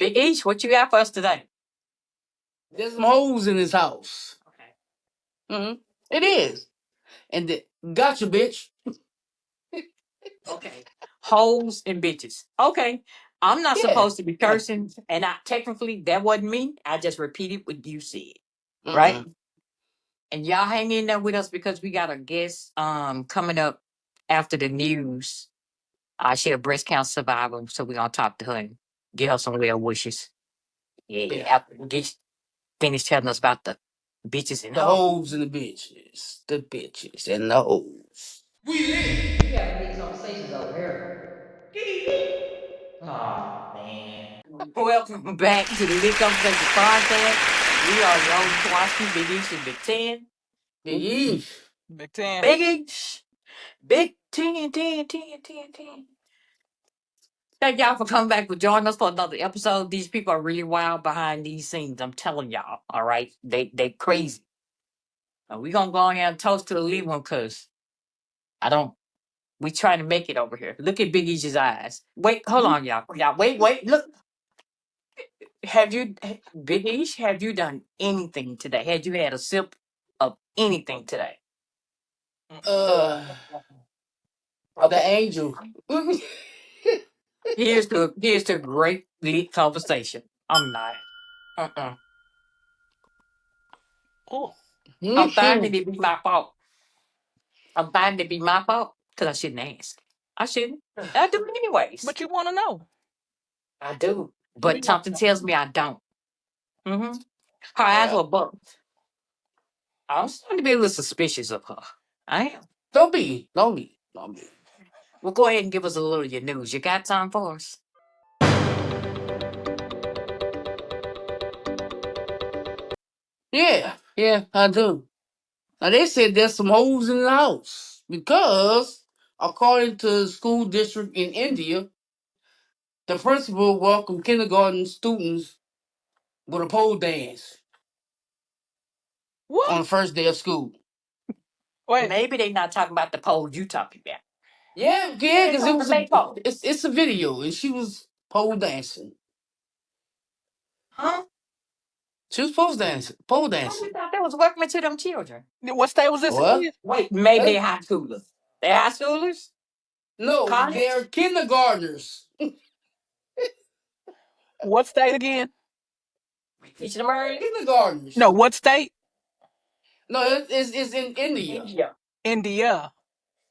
Big Each, what you got for us today? There's some hoes in his house. Okay. It is. And gotcha, bitch. Okay. Hoes and bitches. Okay. I'm not Yeah. supposed to be cursing, and technically that wasn't me. I just repeated what you said. Right? And y'all hang in there with us because we got a guest coming up after the news. She a breast cancer survivor, so we're gonna talk to her and give her some well wishes. Yeah. After we get finished telling us about the bitches and The hoes and the bitches. The bitches and the hoes. We having big conversations over here. Oh man. Welcome back to the Lit Conversation Podcast. We are your own Kowalski, Big East, and Big Ten. Big E. Big 10. Big East, Big Ten. Thank y'all for coming back for joining us for another episode. These people are really wild behind these scenes. I'm telling y'all. All right, they crazy. We gonna go ahead and toast to the lead one because I don't. We trying to make it over here. Look at Big East's eyes. Wait, hold on, y'all. Y'all, wait. Look, have you, Big East? Have you done anything today? Had you had a sip of anything today? The angel. Here's the great lit conversation. I'm not. Oh, I'm finding it be my fault. I'm finding it be my fault because I shouldn't ask. I shouldn't. I do it anyways. but you want to know. I do, We but something tells me I don't. Mm-hmm. Her eyes Yeah. were bugged. I'm starting to be a little suspicious of her. I am. Don't be. Well, go ahead and give us a little of your news. You got time for us? Yeah, I do. Now they said there's some hoes in the house because, according to the school district in India, the principal welcomed kindergarten students with a pole dance What? on the first day of school. Wait. Maybe they not talking about the pole you talking about. Yeah, because it was it's a video and she was pole dancing. Huh? She was pole I dancing. thought they was welcoming to them children. What state was this What? in? Wait, maybe they high schoolers. They high schoolers? No, College? they're kindergartners. What state again? Teaching them early? Kindergartners. No, what state? No, it's in India. India. India.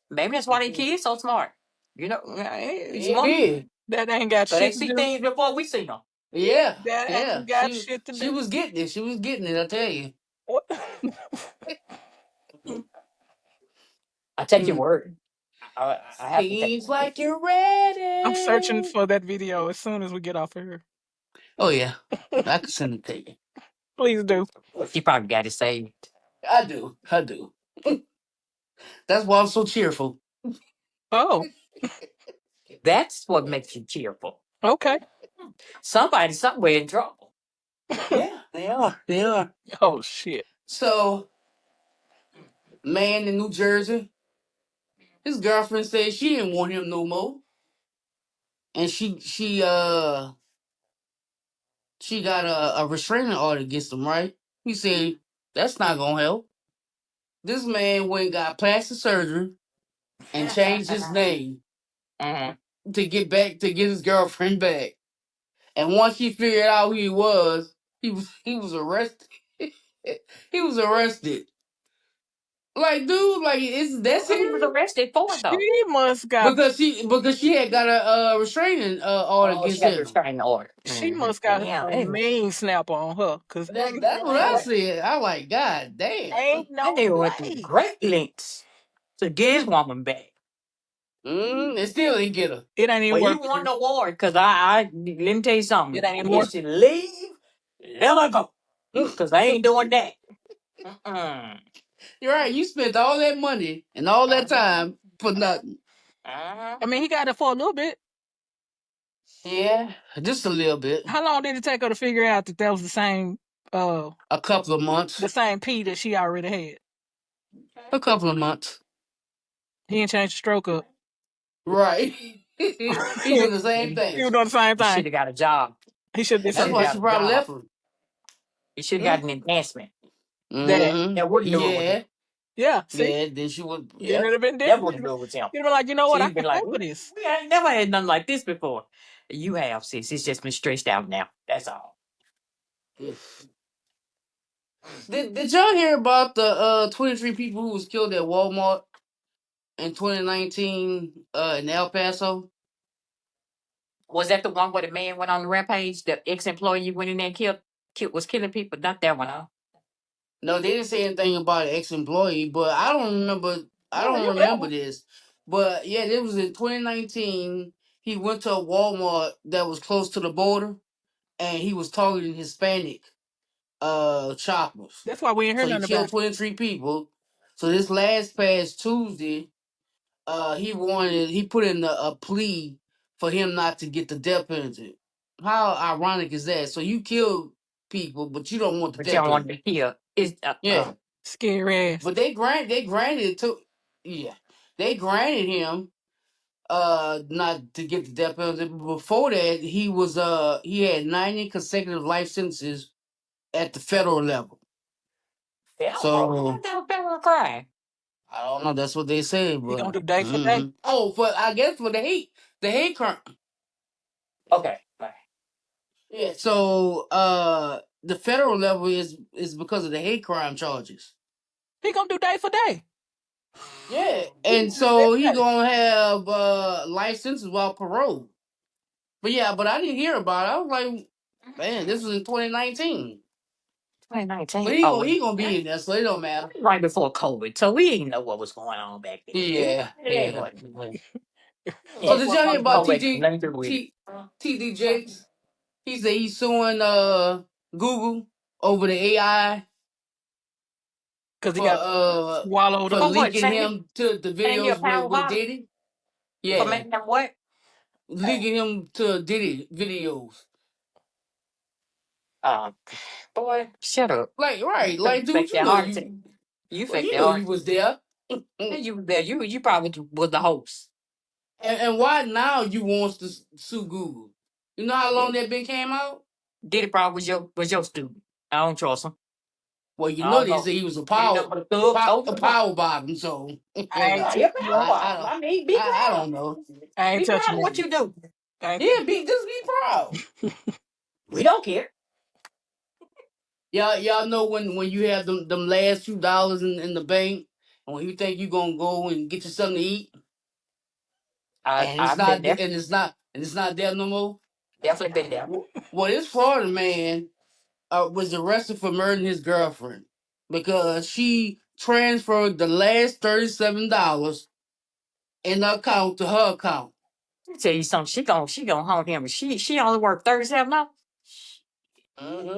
Maybe that's why they kids so smart. You know, it's one. Maybe. That ain't got So they shit to see do. things before we see them. Yeah, That yeah. ain't got shit to She do. was getting it. She was getting it. I tell you. What? I take your word. I have to take. Seems like you're ready. I'm searching for that video as soon as we get off of here. Oh yeah, I can send it to you. Please do. She probably got it saved. I do. That's why I'm so cheerful. Oh, That's what makes you cheerful. okay. Somebody somewhere in trouble. Yeah, they are. They are. Oh, shit. So, man in New Jersey, his girlfriend said she didn't want him no more, and she got a restraining order against him. Right? He said that's not gonna help. This man went and got plastic surgery and changed his name to get his girlfriend back. And once she figured out who he was arrested. He was arrested. Like, dude, like that's He was it. arrested for it though. She must got Because she had got a restraining order Oh, she against got the him. restraining order. she must got Yeah, a mean snapper on her. Cause That's what I said. I like, God damn. ain't I no nigga went through way. great lengths to get his woman back. And still didn't get her. It ain't even Well, you worth won it. the award because I let me tell you something. It ain't even If worth she leave, let her go. Because I ain't doing that. You're right. You spent all that money and all that time for nothing. I mean, he got it for a little bit. Yeah, just a little bit. How long did it take her to figure out that was the same A couple of months. the same P that she already had? A couple of months. He ain't changed the stroke up. Right. He doing the same He thing. was doing the same You should thing. have got a job. He should have did That's something why got she a different. probably job. left him. He should have Mm? got an enhancement. That Mm-hmm. That wouldn't do it with him. Yeah. yeah, see, Yeah. Then she would. then Yep. it'd have been That different. wouldn't do it with him. You'd have been like, you know what, I She'd been can like, pay for this. we ain't never had nothing like this before. You have, sis. It's just been stretched out now. That's all. Mm. Did y'all hear about the 23 people who was killed at Walmart in 2019 in El Paso? Was that the one where the man went on the rampage? The ex-employee went in there and was killing people? Not that one, huh? No, they didn't say anything about an ex-employee, but I don't remember. I Yeah, don't remember that remember one. this. But yeah, it was in 2019. He went to a Walmart that was close to the border, and he was targeting Hispanic shoppers. That's why we ain't So heard he nothing killed about it. 23 people. So this last past Tuesday, he put in a plea for him not to get the death penalty. How ironic is that? So you kill people, but you don't want the But you death don't want penalty. to hear. Is Yeah, Scary ass. but they granted it to yeah they granted him not to get the death penalty. Before that, he had 90 consecutive life sentences at the federal level. So that was federal crime. I don't know. That's what they say, He gonna but do day for day. oh, but I guess for the hate crime. Okay. Yeah. So the federal level is because of the hate crime charges. He gonna do day for day. Yeah, and so he gonna have life sentence while parole. But yeah, but I didn't hear about it. I was like, man, this was in 2019. 2019. But Oh, he gonna be in there, so it don't matter. right before COVID. So we didn't know what was going on back then. Yeah, It yeah. wasn't. So Yeah. did y'all hear about COVID, nothing to do with it. TD Jakes? He said he's suing Google over the AI Cause he got swallowed for up. For what? leaking him to the Saying you're a videos power with bottom? Diddy. For Yeah, making them what? leaking him to Diddy videos. Um, boy, shut up. Like You right, like dude, fake you that know heart attack. You well, fake you that know heart you was there. attack. You was there. You probably was the host. And why now you wants to sue Google? You know how Yeah. long that been came out? Diddy probably was your student. I don't trust him. Well, you I know don't they know. say he was a Ain't nothing but a thug told a him no. power bottom. So I you ain't know, Yeah, touching power that. bottom. I mean, be I proud. don't know. I ain't Be proud touching of what that. you do. I ain't Yeah, just be proud. We don't care. Y'all know when you have them last $2 in the bank, and when you think you gonna go and get you something to eat, and I've been there. it's not there no more. Definitely been there. Well, this Florida man was arrested for murdering his girlfriend because she transferred the last $37 in the account to her account. Let me tell you something. She gonna haunt him. She only worked 37 dollars.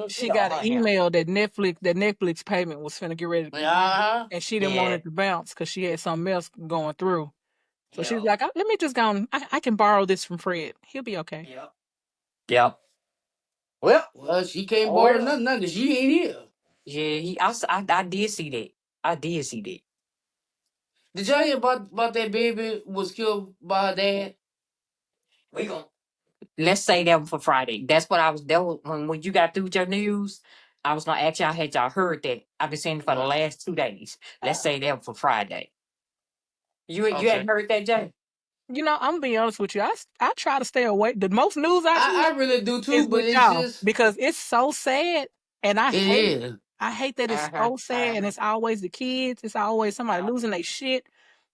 she Gonna got an haunt him. email that Netflix payment was finna get ready to come out. Uh-huh. And she didn't want Yeah. it to bounce because she had something else going through. So she Yeah. was like, let me just go on. I can borrow this from Fred. He'll be okay. Yeah. Yeah. Well. Well, she can't Oh borrow well. nothing. She ain't here. Yeah. I did see that. I did see that. Did y'all hear about that baby was killed by her dad? We gonna let's say that one for Friday. That's what I was. That was when you got through with your news. I was gonna ask y'all had y'all heard that. I've been saying it for the last 2 days. Let's say that one for Friday. You Okay. hadn't heard that, Jay? You know, I'm gonna be honest with you. I try to stay away. The most news I I hear really do is too, but with it's y'all just because it's so sad, and it is. I hate that it's Uh-huh. so sad, and it's always the kids. It's always somebody Yeah. losing their shit.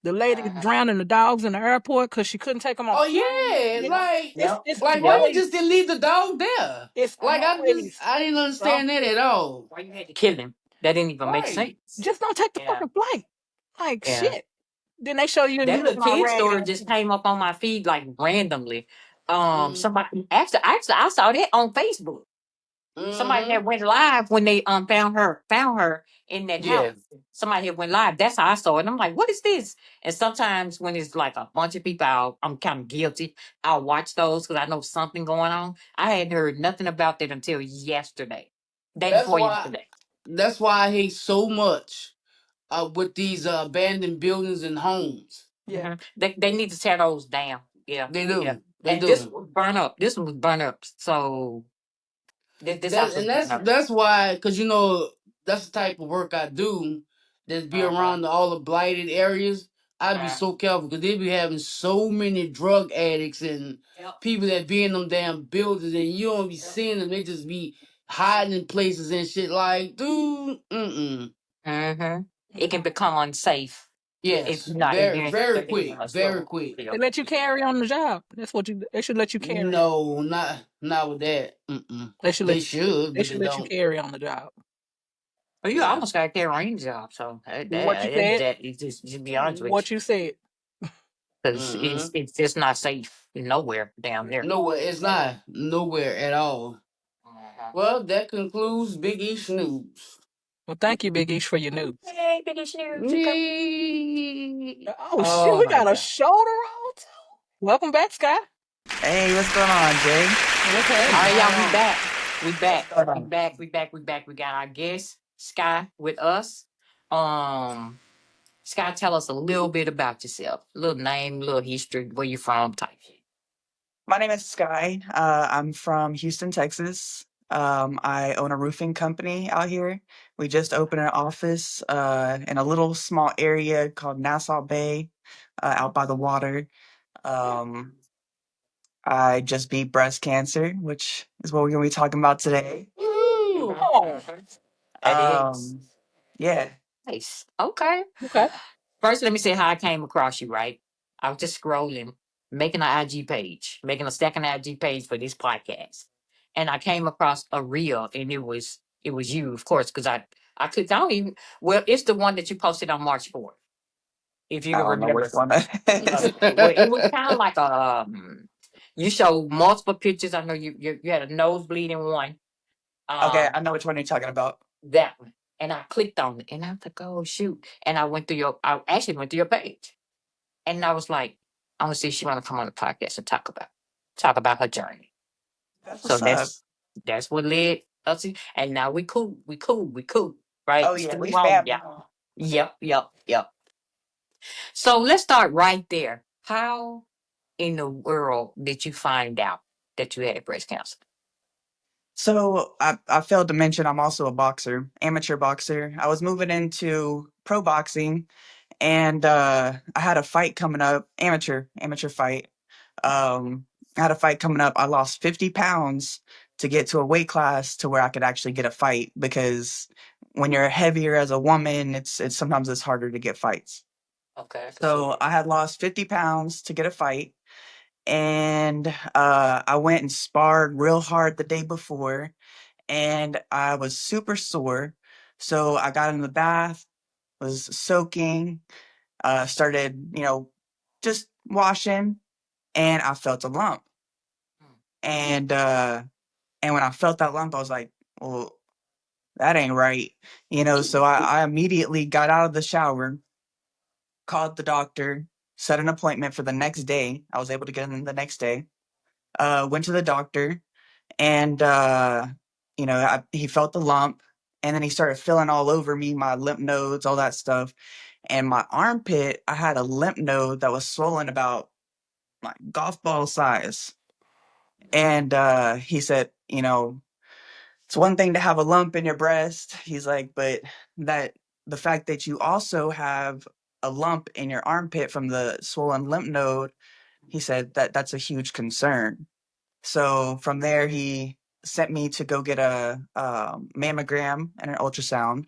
The lady Uh-huh. drowning the dogs in the airport because she couldn't take them on Oh planes. yeah, Yep. It's like why you Yep. always just didn't leave the dog there? it's Like always I didn't understand that something. at all. Why you had to kill him? That didn't even make Right. sense. Just don't take the Yeah. fucking flight. Like Yeah. shit. Then they show you and That you little looking all kid ragged. story just came up on my feed like randomly. Mm-hmm. Somebody actually I saw that on Facebook. Somebody Mm-hmm. had went live when they found her in that Yeah. house. Somebody had went live. That's how I saw it. I'm like, what is this? And sometimes when it's like a bunch of people, I'm kind of guilty. I'll watch those because I know something going on. I hadn't heard nothing about that until yesterday, day That's before why yesterday. that's why I hate so much with these abandoned buildings and homes. Yeah. They need to tear those down. Yeah, They yeah. do. They And this do. was burn up. This one was burn up. So This That and absolutely that's not. that's why, cause that's the type of work I do. That be Uh-huh. around all the blighted areas. I'd be Uh, so careful because they be having so many drug addicts and yep. people that be in them damn buildings, and you don't be Yep. seeing them. They just be hiding in places and shit. Like, dude, Mm-hmm. It can become unsafe if yes, you're not very, adhering very to the quick, very struggle. quick. They Yep. let you carry on the job. That's what you. They should let you carry on. No, not with that. They should They let you. should, They but they should let you don't. carry on the job. Well, you Yeah. almost got that range job, so What you said. just be honest with What you said. you, because Mm-hmm. it's just not safe nowhere down there. Nowhere. It's not nowhere at all. Uh-huh. Well, that concludes Big East News. Well, thank you, Big Ish, for your news. Hey, biggest news, you come. Me. Oh shit, Oh we my got a god. shoulder roll too. Welcome back, Scott. Hey, what's going on, Jay? What's All happening? right, y'all, we Uh, back. We What's back. going We on? back. We back. We back. We got our guest Skye with us. Um, Skye, tell us a little bit about yourself. A little name, little history, where you from, type shit. My name is Skye. I'm from Houston, Texas. I own a roofing company out here. We just opened an office in a little small area called Nassau Bay, out by the water. Um, I just beat breast cancer, which is what we're going to be talking about today. woo. Oh, That is Um, yeah. nice. Okay. okay. First, let me say how I came across you. Right, I was just scrolling, making an IG page, making a second IG page for this podcast, and I came across a reel, and it was you, of course, because I clicked. I don't even. Well, it's the one that you posted on March 4th, if you I can don't know remember. which one that Well, it was kind of like a. You showed multiple pictures. I know you had a nosebleed in one. Okay, Um, I know which one you're talking about. that one. And I clicked on it and I was like, oh shoot. And I actually went to your page. And I was like, I want to see if she wanna come on the podcast and talk about her journey. That's So what's up. that's what led us and now we cool. We cool. We cool. Right? Oh, yeah, Still we wrong, family. yeah. Yep, yep, yep. So let's start right there. How in the world did you find out that you had breast cancer? So I failed to mention I'm also a boxer, amateur boxer. I was moving into pro boxing, and I had a fight coming up, amateur fight. I had a fight coming up. I lost 50 pounds to get to a weight class to where I could actually get a fight because when you're heavier as a woman, it's sometimes it's harder to get fights. Okay, I can see So that. I had lost 50 pounds to get a fight, and I went and sparred real hard the day before, and I was super sore. So I got in the bath, was soaking, started, just washing, and I felt a lump. Mm, And and when I felt that lump, I was like, well, that ain't right. So I immediately got out of the shower, called the doctor, set an appointment for the next day. I was able to get in the next day. Went to the doctor, and he felt the lump, and then he started feeling all over me, my lymph nodes, all that stuff, and my armpit. I had a lymph node that was swollen about like golf ball size, and he said, it's one thing to have a lump in your breast. He's like, but that the fact that you also have a lump in your armpit from the swollen lymph node, he said that's a huge concern. So from there, he sent me to go get a mammogram and an ultrasound,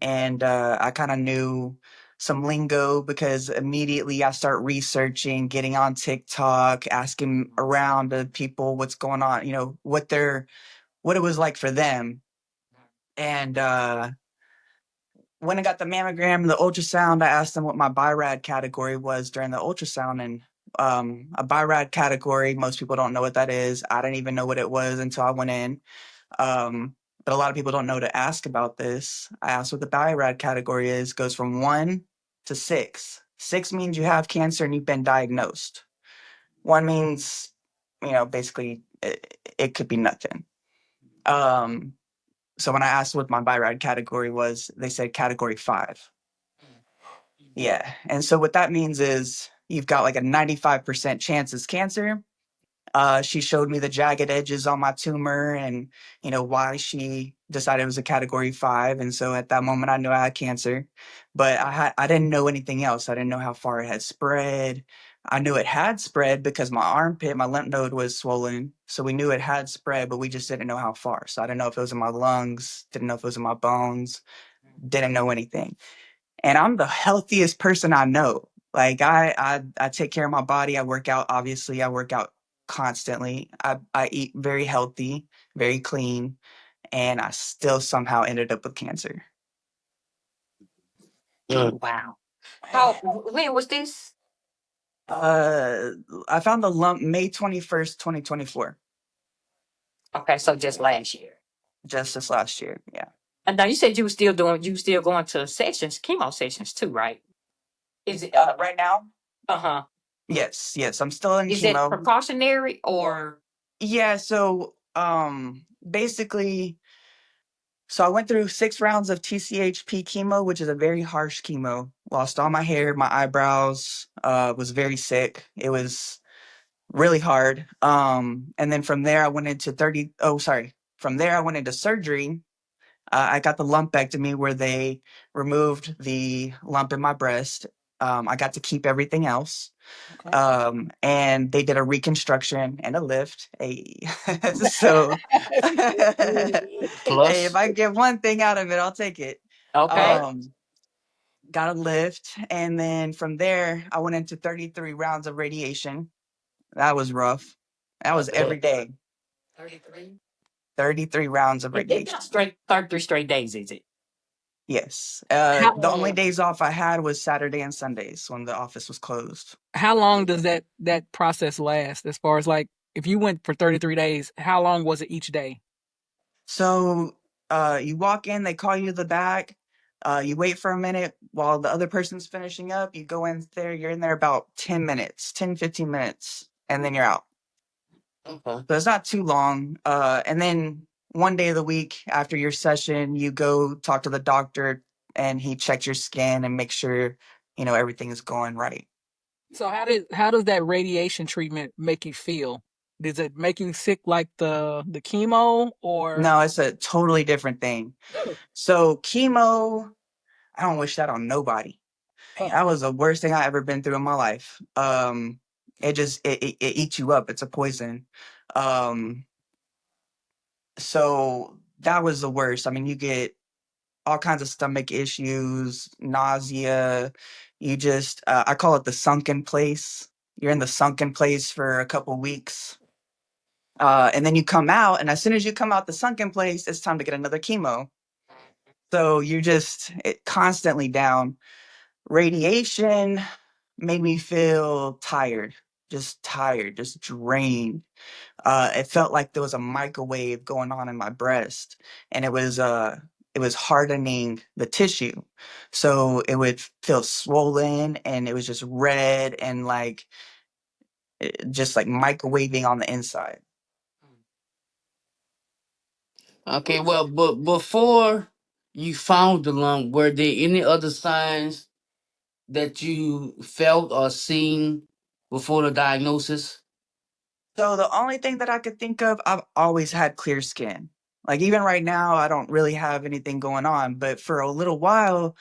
and I kind of knew some lingo because immediately I start researching, getting on TikTok, asking around to people what's going on, what it was like for them, and when I got the mammogram, the ultrasound, I asked them what my BIRAD category was during the ultrasound, and a BIRAD category, most people don't know what that is. I didn't even know what it was until I went in. But a lot of people don't know to ask about this. I asked what the BIRAD category is. Goes from 1 to 6. 6 means you have cancer and you've been diagnosed. 1 means, basically it could be nothing. Um, so when I asked what my BIRAD category was, they said category 5. Yeah. And so what that means is you've got like a 95% chance it's cancer. She showed me the jagged edges on my tumor and, why she decided it was a category 5. And so at that moment, I knew I had cancer, but I didn't know anything else. I didn't know how far it had spread. I knew it had spread because my armpit, my lymph node was swollen. So we knew it had spread, but we just didn't know how far. So I didn't know if it was in my lungs, didn't know if it was in my bones, didn't know anything. And I'm the healthiest person I know. Like I take care of my body. I work out. Obviously, I work out constantly. I eat very healthy, very clean, and I still somehow ended up with cancer. Wow. How? When was this? Uh, I found the lump May 21st, 2024, Okay, so just last year. just this last year. Yeah. And now you said you were still going to sessions, chemo sessions too, right? Is it? Right now, Uh-huh. yes, I'm still in Is it chemo. precautionary or? Yeah. So, basically, so I went through 6 rounds of TCHP chemo, which is a very harsh chemo. Lost all my hair, my eyebrows, was very sick. It was really hard. And then from there I went into 30 oh sorry. From there I went into surgery. I got the lumpectomy where they removed the lump in my breast. I got to keep everything else. Okay. And they did a reconstruction and a lift. So hey, if Plus, I get one thing out of it, I'll take it. Okay. Um, got a lift, and then from there, I went into 33 rounds of radiation. That was rough. That was every day. 33. 33 rounds of It's radiation. not straight 33 straight days, is it? Yes. How The only days off I had was Saturday and Sundays when the office was closed. how long does that process last? As far as like if you went for 33 days, how long was it each day? So you walk in, they call you to the back. You wait for a minute while the other person's finishing up. You go in there, you're in there about 10 minutes, 10, 15 minutes, and then you're out. okay. So it's not too long. And then one day of the week after your session, you go talk to the doctor and he checks your skin and makes sure, everything is going right. So how does that radiation treatment make you feel? Does it make you sick like the chemo or No, it's a totally different thing. So chemo, I don't wish that on nobody. That was the worst thing I ever been through in my life. It eats you up. It's a poison. Um, so that was the worst. I mean, you get all kinds of stomach issues, nausea. I call it the sunken place. You're in the sunken place for a couple weeks. And then you come out, and as soon as you come out the sunken place, it's time to get another chemo. So you're just constantly down. Radiation made me feel tired, just drained. It felt like there was a microwave going on in my breast, and it was hardening the tissue. So it would feel swollen, and it was just red and like just like microwaving on the inside. Okay, well, but before you found the lump, were there any other signs that you felt or seen before the diagnosis? So the only thing that I could think of, I've always had clear skin. Like even right now, I don't really have anything going on, but for a little while,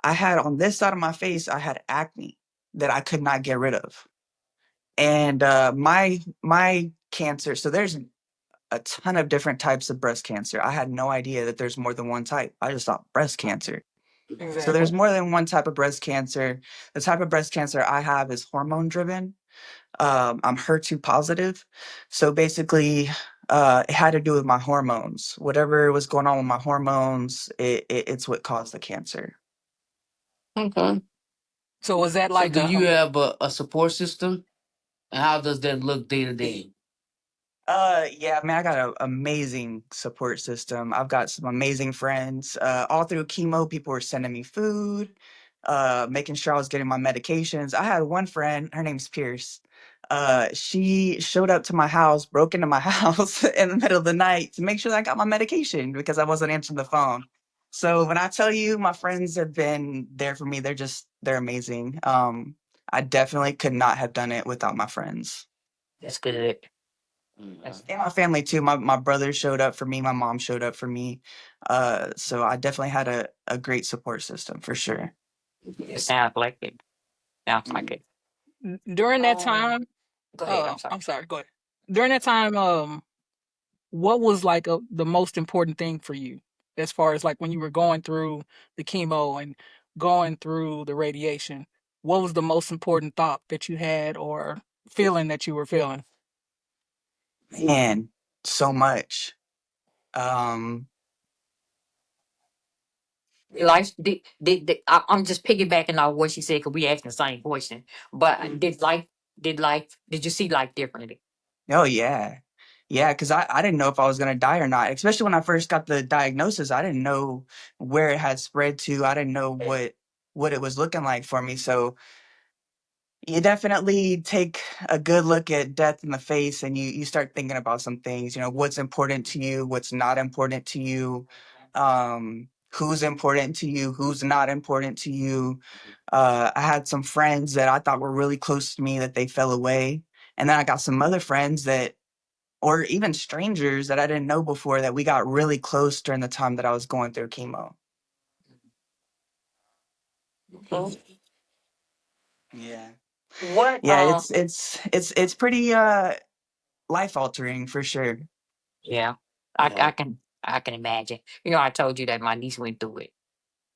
I had on this side of my face, I had acne that I could not get rid of. And my cancer, so there's a ton of different types of breast cancer. I had no idea that there's more than one type. I just thought breast cancer. So exactly? there's more than one type of breast cancer. The type of breast cancer I have is hormone driven. I'm HER2 positive. So basically, it had to do with my hormones. Whatever was going on with my hormones, it's what caused the cancer. Okay. So was that So like do a you have a support system? And how does that look day to day? Yeah, I mean, I got an amazing support system. I've got some amazing friends. All through chemo, people were sending me food, making sure I was getting my medications. I had one friend, her name's Pierce. She showed up to my house, broke into my house in the middle of the night to make sure that I got my medication because I wasn't answering the phone. So when I tell you my friends have been there for me, they're amazing. I definitely could not have done it without my friends. That's good. And my family too. My brother showed up for me. My mom showed up for me. So I definitely had a great support system for sure. It sounds like it. Sounds like it. During that Um, time, Go ahead. I'm sorry. I'm sorry, go ahead. During that time, what was like the most important thing for you as far as like when you were going through the chemo and going through the radiation? What was the most important thought that you had or feeling that you were feeling? Man, so much. Um, Life I'm just piggybacking off what she said because we asked the same question. But did you see life differently? oh yeah. Yeah, because I didn't know if I was gonna die or not. Especially when I first got the diagnosis, I didn't know where it had spread to. I didn't know what it was looking like for me. So you definitely take a good look at death in the face and you start thinking about some things, what's important to you, what's not important to you, who's important to you, who's not important to you. I had some friends that I thought were really close to me that they fell away. And then I got some other friends that, or even strangers that I didn't know before, that we got really close during the time that I was going through chemo. Okay. Yeah. What? Yeah, it's pretty life altering for sure. Yeah. I can imagine. I told you that my niece went through it,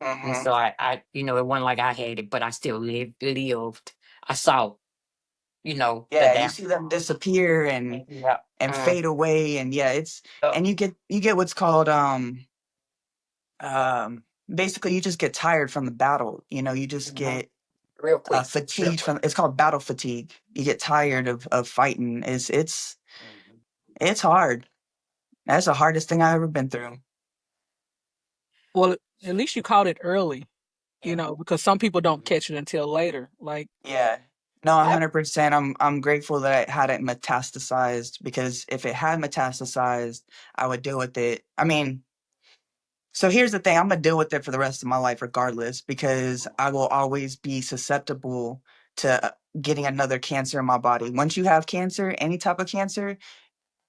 and Hmm. so it wasn't like I had it, but I still lived. I saw, the Yeah, you damn. see them disappear Yeah. and fade away, and yeah, and you get what's called um basically you just get tired from the battle. You just Mhm. get Real quick. fatigued from, it's called battle fatigue. You get tired of fighting. It's hard. That's the hardest thing I've ever been through. Well, at least you caught it early, Yeah. because some people don't catch it until later. Like, Yeah. No, I 100%. I'm grateful that it hadn't metastasized, because if it had metastasized, I would deal with it. I mean, so here's the thing, I'm gonna deal with it for the rest of my life regardless, because I will always be susceptible to getting another cancer in my body. Once you have cancer, any type of cancer,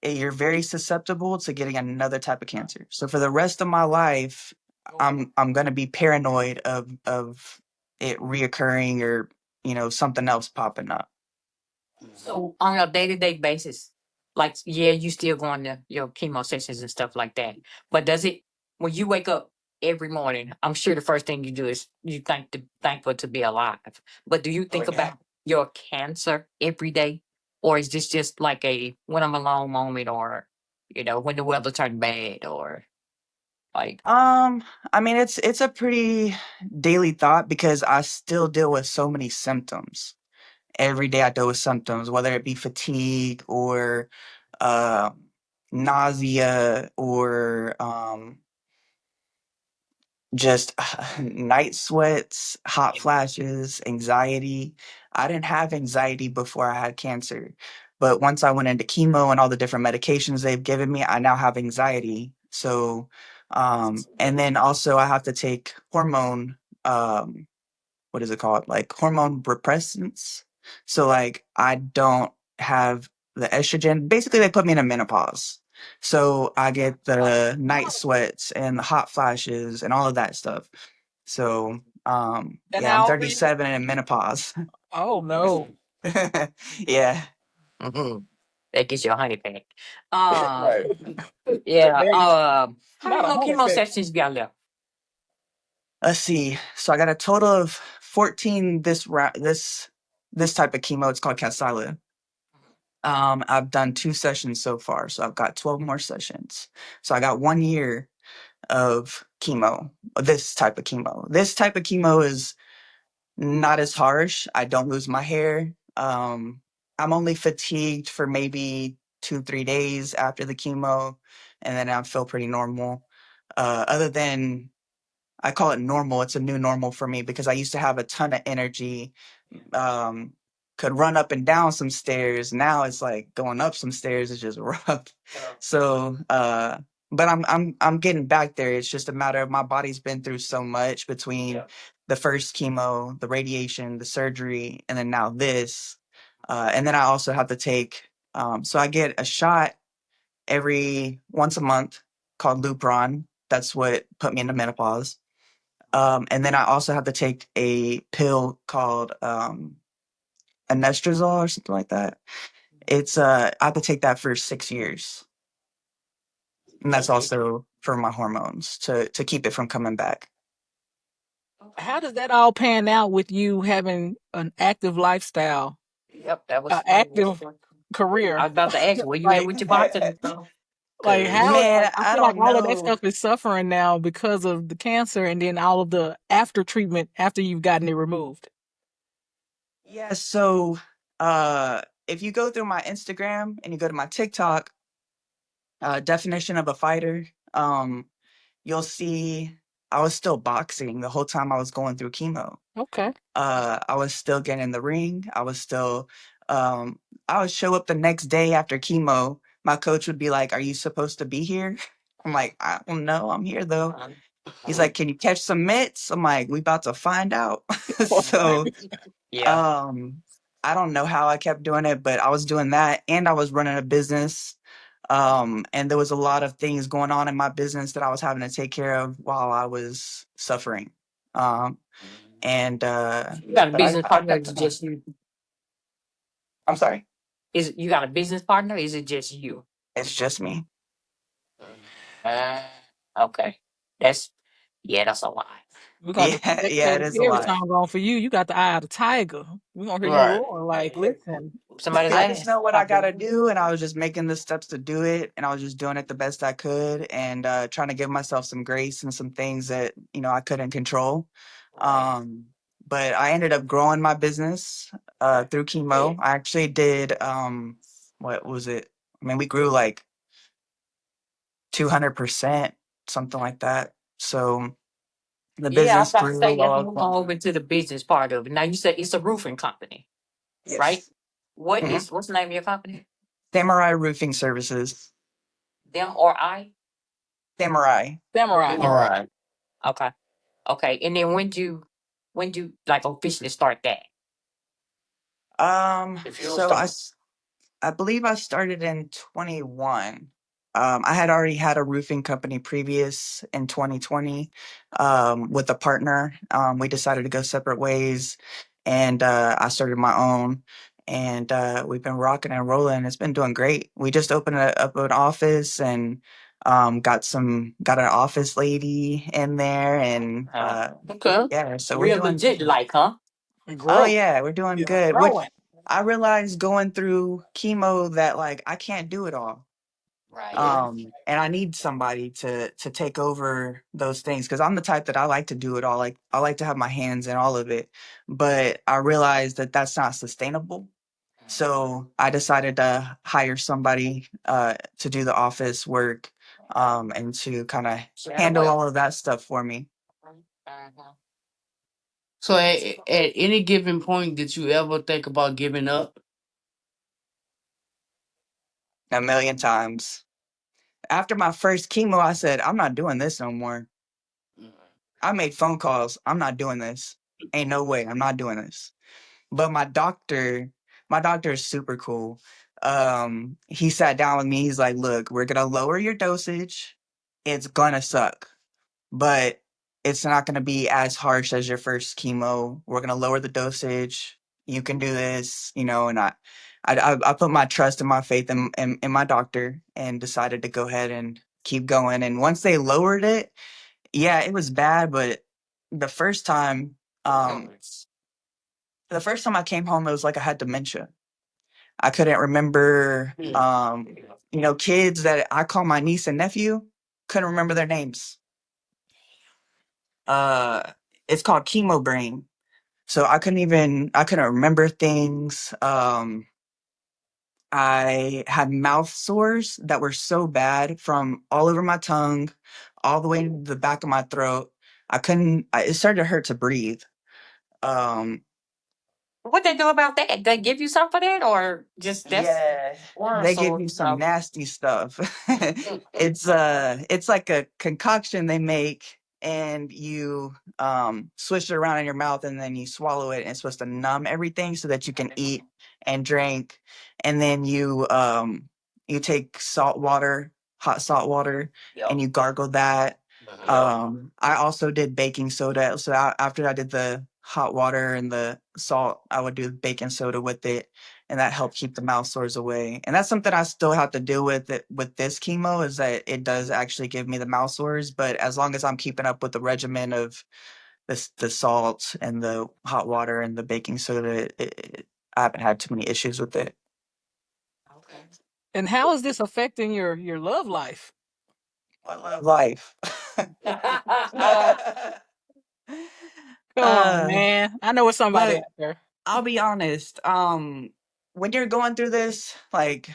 you're very susceptible to getting another type of cancer. So for the rest of my life, I'm gonna be paranoid of it reoccurring, or something else popping up. So on a day-to-day basis, like, yeah, you still going to your chemo sessions and stuff like that. But does it when you wake up every morning, I'm sure the first thing you do is you thankful to be alive. But do you Oh think yeah. about your cancer every day? Or is this just like a when I'm alone moment, or when the weather turned bad, or like Um, I mean, it's a pretty daily thought, because I still deal with so many symptoms. Every day I deal with symptoms, whether it be fatigue or uh, nausea, or just night sweats, hot flashes, anxiety. I didn't have anxiety before I had cancer, but once I went into chemo and all the different medications they've given me, I now have anxiety. So, and then also I have to take hormone, what is it called? Like hormone repressants. So like I don't have the estrogen. Basically, they put me in a menopause. So I get the night sweats and the hot flashes and all of that stuff. So and yeah, I'm how old are you? 37 and in menopause. Oh no. Yeah. mhm, that gets you a honey pack. Uh yeah. There you How not many a more honey chemo peck. sessions you got left? Let's see. So I got a total of 14 this type of chemo. It's called Casila. I've done 2 sessions so far, so I've got 12 more sessions. So I got 1 year of chemo, this type of chemo. This type of chemo is not as harsh. I don't lose my hair. I'm only fatigued for maybe 2, 3 days after the chemo, and then I feel pretty normal. Other than, I call it normal. It's a new normal for me, because I used to have a ton of energy, um, could run up and down some stairs. Now it's like going up some stairs is just rough. So, but I'm getting back there. It's just a matter of my body's been through so much between the first chemo, the radiation, the surgery, and then now this. And then I also have to take So I get a shot every once a month called Lupron. That's what put me into menopause. And then I also have to take a pill called anastrozole or something like that. It's I have to take that for 6 years, and that's also for my hormones to keep it from coming back. How does that all pan out with you having an active lifestyle, Yep, that an was active I career? was about to ask you where you at Like, with your boxing. like how? Man, Like, I I feel like don't all of that know. stuff is suffering now because of the cancer, and then all of the after treatment after you've gotten it removed. Yeah, so if you go through my Instagram and you go to my TikTok, definition of a fighter, you'll see I was still boxing the whole time I was going through chemo. Okay. I was still getting in the ring. Um, I would show up the next day after chemo. My coach would be like, "Are you supposed to be here?" I'm like, "I don't know. I'm here though." He's like, "Can you catch some mitts?" I'm like, "We about to find out." So, Yeah. um, I don't know how I kept doing it, but I was doing that, and I was running a business. And there was a lot of things going on in my business that I was having to take care of while I was suffering. Um, and You got a but business I partner or kept is it going. just you? I'm sorry. Is it, you got a business partner or is it just you? It's just me. Uh, okay. That's that's a lot. We got the Yeah, yeah, it is a every lot. time going for you. You got the eye of the tiger. We gonna hear you Right. roar. Like, listen. Somebody's I just ass. know what I gotta do, and I was just making the steps to do it, and I was just doing it the best I could, and trying to give myself some grace and some things that I couldn't control. Right. But I ended up growing my business through chemo. I actually did what was it? I mean, we grew like 200%, something like that. So the Yeah, I was business about to say grew let's all move on over to the business part of it. Now you said it's a roofing company, right? Yes. Mhm. What's the name of your company? Samurai Roofing Services. Them or I? Samurai. Samurai. All right. Okay. Okay. And then when do you like officially start that? So I believe I started in 21. I had already had a roofing company previous in 2020 with a partner. We decided to go separate ways, and I started my own. And we've been rocking and rolling. It's been doing great. We just opened up an office and got an office lady in there, and Okay. yeah, so we're Real doing. legit like, huh? Oh Grow. yeah, we're doing Yeah, good. growing. Which I realized going through chemo that like I can't do it all. Right. And I need somebody to take over those things because I'm the type that I like to do it all. Like I like to have my hands in all of it, but I realized that that's not sustainable. So I decided to hire somebody to do the office work and to kind of Share the handle wealth. all of that stuff for me So at any given point, did you ever think about giving up? a million times. After my first chemo, I said, I'm not doing this no more. I made phone calls. I'm not doing this. Ain't no way. I'm not doing this. But my doctor is super cool. He sat down with me. He's like, look, we're gonna lower your dosage. It's gonna suck, but it's not gonna be as harsh as your first chemo. We're gonna lower the dosage. You can do this, and I put my trust and my faith in my doctor and decided to go ahead and keep going. And once they lowered it, yeah, it was bad, but the first time, um, the first time I came home, it was like I had dementia. I couldn't remember, kids that I call my niece and nephew, couldn't remember their names. Uh, it's called chemo brain. So I couldn't remember things. I had mouth sores that were so bad from all over my tongue, all the way to the back of my throat. It started to hurt to breathe. Um, What they do about that? They give you some for that or just that's yeah, word they give you sore? some nasty stuff. It's like a concoction they make. and you swish it around in your mouth, and then you swallow it, and it's supposed to numb everything so that you can eat and drink. And then you take salt water, hot salt water, and you gargle that. I also did baking soda. So after I did the hot water and the salt, I would do baking soda with it, and that helped keep the mouth sores away. And that's something I still have to deal with it with this chemo, is that it does actually give me the mouth sores. But as long as I'm keeping up with the regimen of the salt and the hot water and the baking soda, I haven't had too many issues with it. Okay. And how is this affecting your love life? I love life. Come on, uh, man. I know it's somebody look, out there. I'll be honest. When you're going through this, like,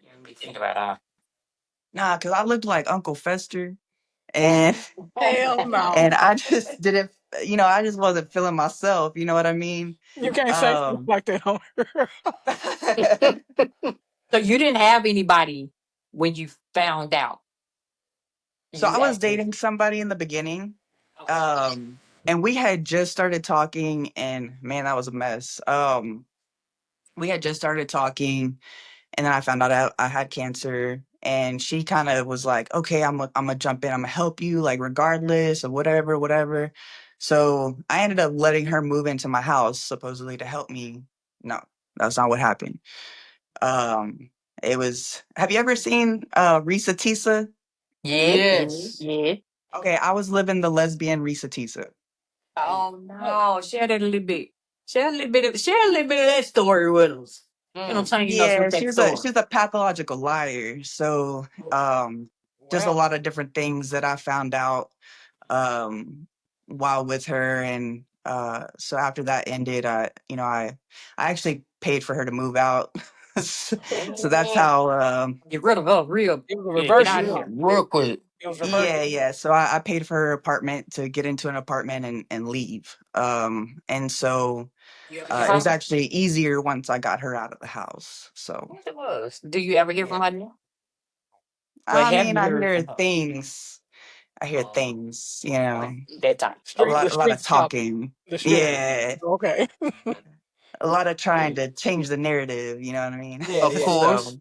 Let me think about nah, because I looked like Uncle Fester, and Hell no. and I just didn't, I just wasn't feeling myself. You know what I mean? You can't say stuff Um, like that on her. So you didn't have anybody when you found out. so You I was actually dating somebody in the beginning, okay. and we had just started talking, and man, that was a mess. We had just started talking, and then I found out I had cancer, and she kind of was like, "Okay, I'm gonna jump in. I'm gonna help you, like regardless of whatever, whatever." So I ended up letting her move into my house, supposedly to help me. No, that's not what happened. Um, it was. Have you ever seen Risa Tisa? Yeah, yeah, Yes. yeah. Okay, I was living the lesbian Risa Tisa. Oh no, share that a little bit. Share a little bit of that story with us. Mm. Entertain us Yeah, with that story. she's a pathological liar. So just a Wow. lot of different things that I found out um while with her. And so after that ended, I actually paid for her to move out. So that's Oh, how get rid of her real. It was a Yeah, get reverse out of Yeah, here. shit. real quick. It was reverse yeah, shit. yeah. So I paid for her apartment to get into an apartment and leave. And so it was actually easier once I got her out of the house. So Yes, it was. Do you ever hear yeah. from her now? Well, I have mean, you I heard hear from her? things. I hear things, That time. Street the Okay. a lot of streets talk. talking. The street. Yeah, Okay. a lot of trying to change the narrative, you know what I mean? Yeah, Of yeah. course. So,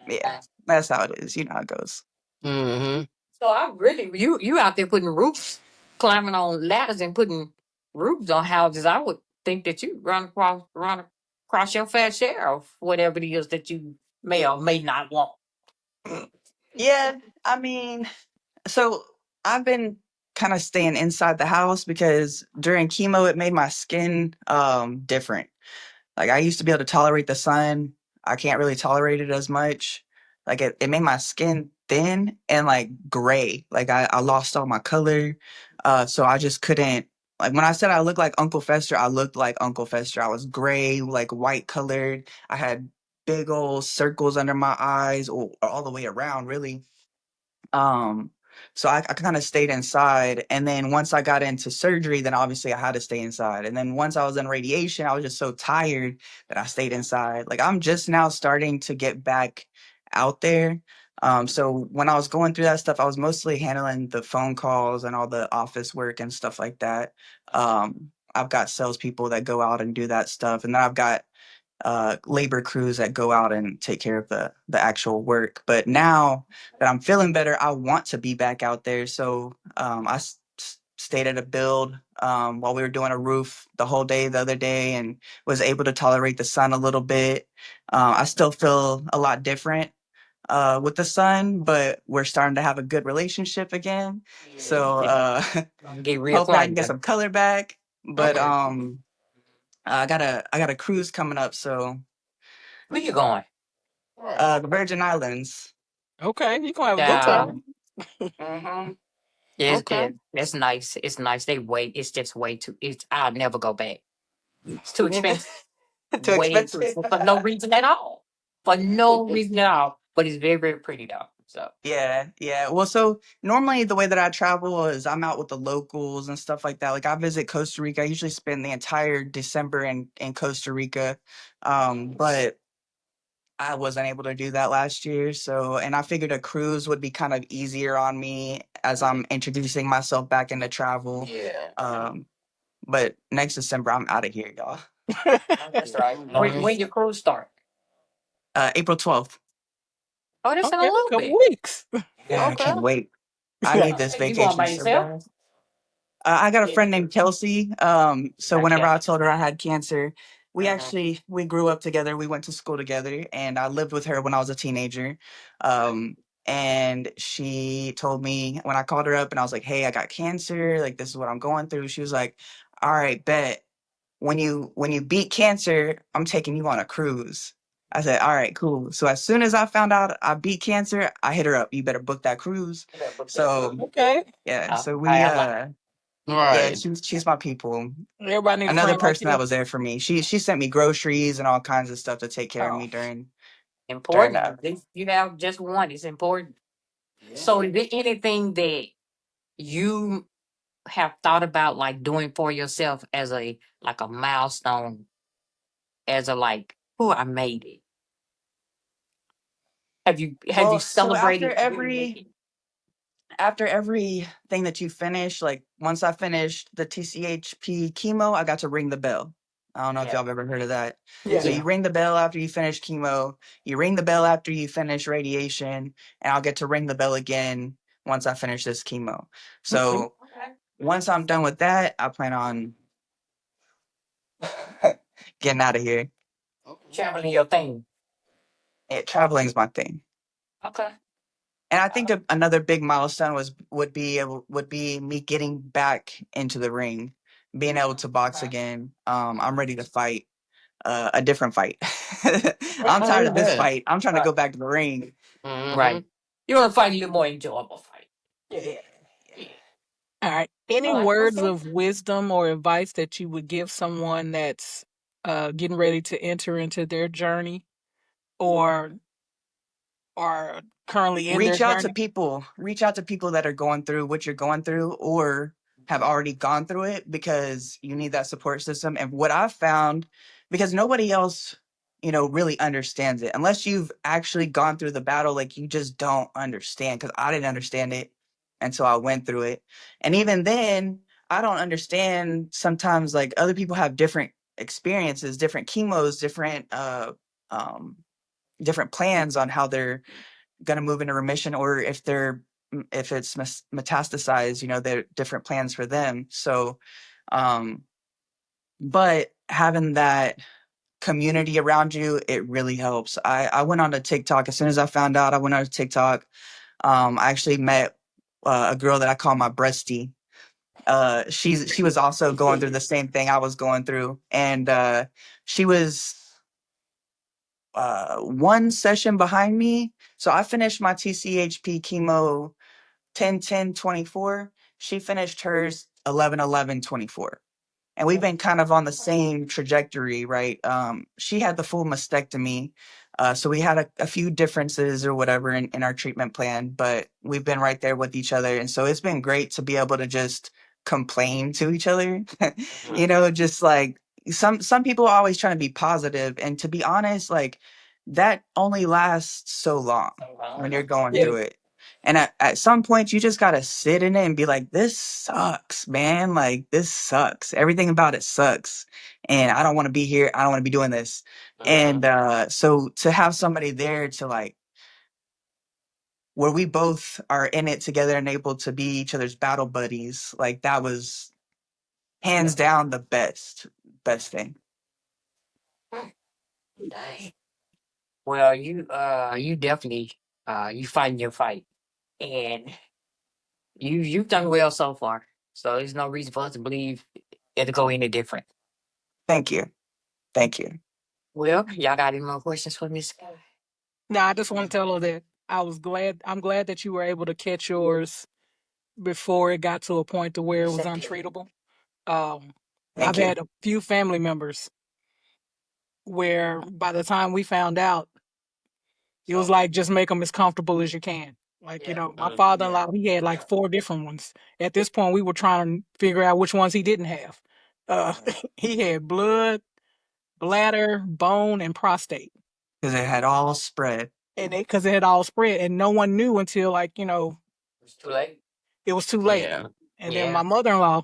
yeah, that's how it is. You know how it goes. Mm-hmm. So I really you out there putting roofs, climbing on ladders and putting roofs on houses. I would think that you run across your fair share of whatever it is that you may or may not want. Yeah, I mean, so I've been kind of staying inside the house because during chemo it made my skin different. Like I used to be able to tolerate the sun. I can't really tolerate it as much. Like it made my skin thin and like gray. Like I lost all my color. So I just couldn't, like when I said I looked like Uncle Fester, I looked like Uncle Fester. I was gray, like white colored. I had big old circles under my eyes or all the way around really. Um, so I kind of stayed inside. And then once I got into surgery, then obviously I had to stay inside. And then once I was in radiation, I was just so tired that I stayed inside. Like I'm just now starting to get back out there. So when I was going through that stuff, I was mostly handling the phone calls and all the office work and stuff like that. I've got salespeople that go out and do that stuff. And then I've got labor crews that go out and take care of the actual work. But now that I'm feeling better, I want to be back out there. So stayed at a build while we were doing a roof the whole day the other day, and was able to tolerate the sun a little bit. I still feel a lot different with the sun, but we're starting to have a good relationship again. So Get hopefully I can get reacquainted. some color back. But Okay. I got a cruise coming up, so Where you going? the Virgin Islands. Okay. You gonna have a good Okay. time. Um, Hmm. it's Okay. good. It's nice. It's nice. They wait. It's just way too. It's. I'll never go back. It's too expensive. Too Way too expensive. expensive for no reason at all. For no reason at all. But it's very very pretty though. So Yeah, yeah. Well, so normally the way that I travel is I'm out with the locals and stuff like that. Like I visit Costa Rica. I usually spend the entire December in Costa Rica. But I wasn't able to do that last year. So, and I figured a cruise would be kind of easier on me as I'm introducing myself back into travel. Yeah. But next December, I'm out of here, y'all. That's right. When your cruise start? April 12th. Oh, that's in a Okay, a little couple bit. weeks. Yeah, I Okay. can't wait. I need this Okay. You going vacation by so yourself? bad. I got a friend named Kelsey. So whenever Okay. I told her I had cancer, Mhm. we grew up together. We went to school together, and I lived with her when I was a teenager. And she told me when I called her up, and I was like, "Hey, I got cancer. Like this is what I'm going through." She was like, "All right, bet. When you beat cancer, I'm taking you on a cruise." I said, "All right, cool." So as soon as I found out I beat cancer, I hit her up. You better book that cruise. You better book that cruise. So Okay. yeah, so I like. yeah, Right. she's my people. Everybody need a Another friend like person that you. was there for me. She sent me groceries and all kinds of stuff to take care of Oh, me during important. that. If you have just one, it's important. So, is there anything that you have thought about like doing for yourself as a like a milestone, as a like, oh, I made it? Have you Well, so celebrated really making it? after everything that you finish, like once I finished the TCHP chemo, I got to ring the bell. I don't know if Yeah. y'all have ever heard of that. So Yeah. you ring the bell after you finish chemo, you ring the bell after you finish radiation, and I'll get to ring the bell again once I finish this chemo. Okay. So Okay. once I'm done with that, I plan on getting out of here. Traveling your thing. Traveling is my thing. Okay. And I think another big milestone would be me getting back into the ring, being able to box Okay. again. I'm ready to fight a different fight. I'm I tired hear of this that. fight. I'm trying to Right. go back to the ring. Right. You want to find a little more enjoyable fight. Yeah. Yeah. All right. Any All right. That's words it. of wisdom or advice that you would give someone that's getting ready to enter into their journey or are currently in their journey? Reach out to people that are going through what you're going through or have already gone through it because you need that support system. And what I've found, because nobody else, really understands it unless you've actually gone through the battle, like you just don't understand because I didn't understand it until I went through it. And even then, I don't understand sometimes like other people have different experiences, different chemos, um different plans on how they're going to move into remission or if it's metastasized, there are different plans for them. So um but having that community around you, it really helps. I went on to TikTok. As soon as I found out, I went on to TikTok. I actually met a girl that I call my breastie. She was also going through the same thing I was going through, and she was one session behind me. So I finished my TCHP chemo 10-10-24. She finished hers 11-11-24. And we've been kind of on the same trajectory, right? She had the full mastectomy. So we had a few differences or whatever in our treatment plan, but we've been right there with each other. And so it's been great to be able to just complain to each other. Just like some people are always trying to be positive, and to be honest, like that only lasts so long when you're going Yeah. through it. And at some point, you just gotta sit in it and be like, "This sucks, man. Like this sucks. Everything about it sucks, and I don't want to be here. I don't want to be doing this." And so to have somebody there to like, where we both are in it together and able to be each other's battle buddies, like that was hands down the best thing. Dang. Well, you definitely you fighting your fight, and you've done well so far. So there's no reason for us to believe it'll go any different. Thank you, thank you. Well, y'all got any more questions for Miss Skye? Now, I just want to tell her that I'm glad that you were able to catch yours before it got to a point to where it was untreatable. Um, I've Thank you. had a few family members where by the time we found out, it was like just make them as comfortable as you can. Like, Yeah. my father-in-law, he had like four different ones. At this point, we were trying to figure out which ones he didn't have. Uh, he had blood, bladder, bone, and prostate. because it had all spread. and because it had all spread, and no one knew until like It's too late. it was too late. Yeah. And then Yeah. my mother-in-law,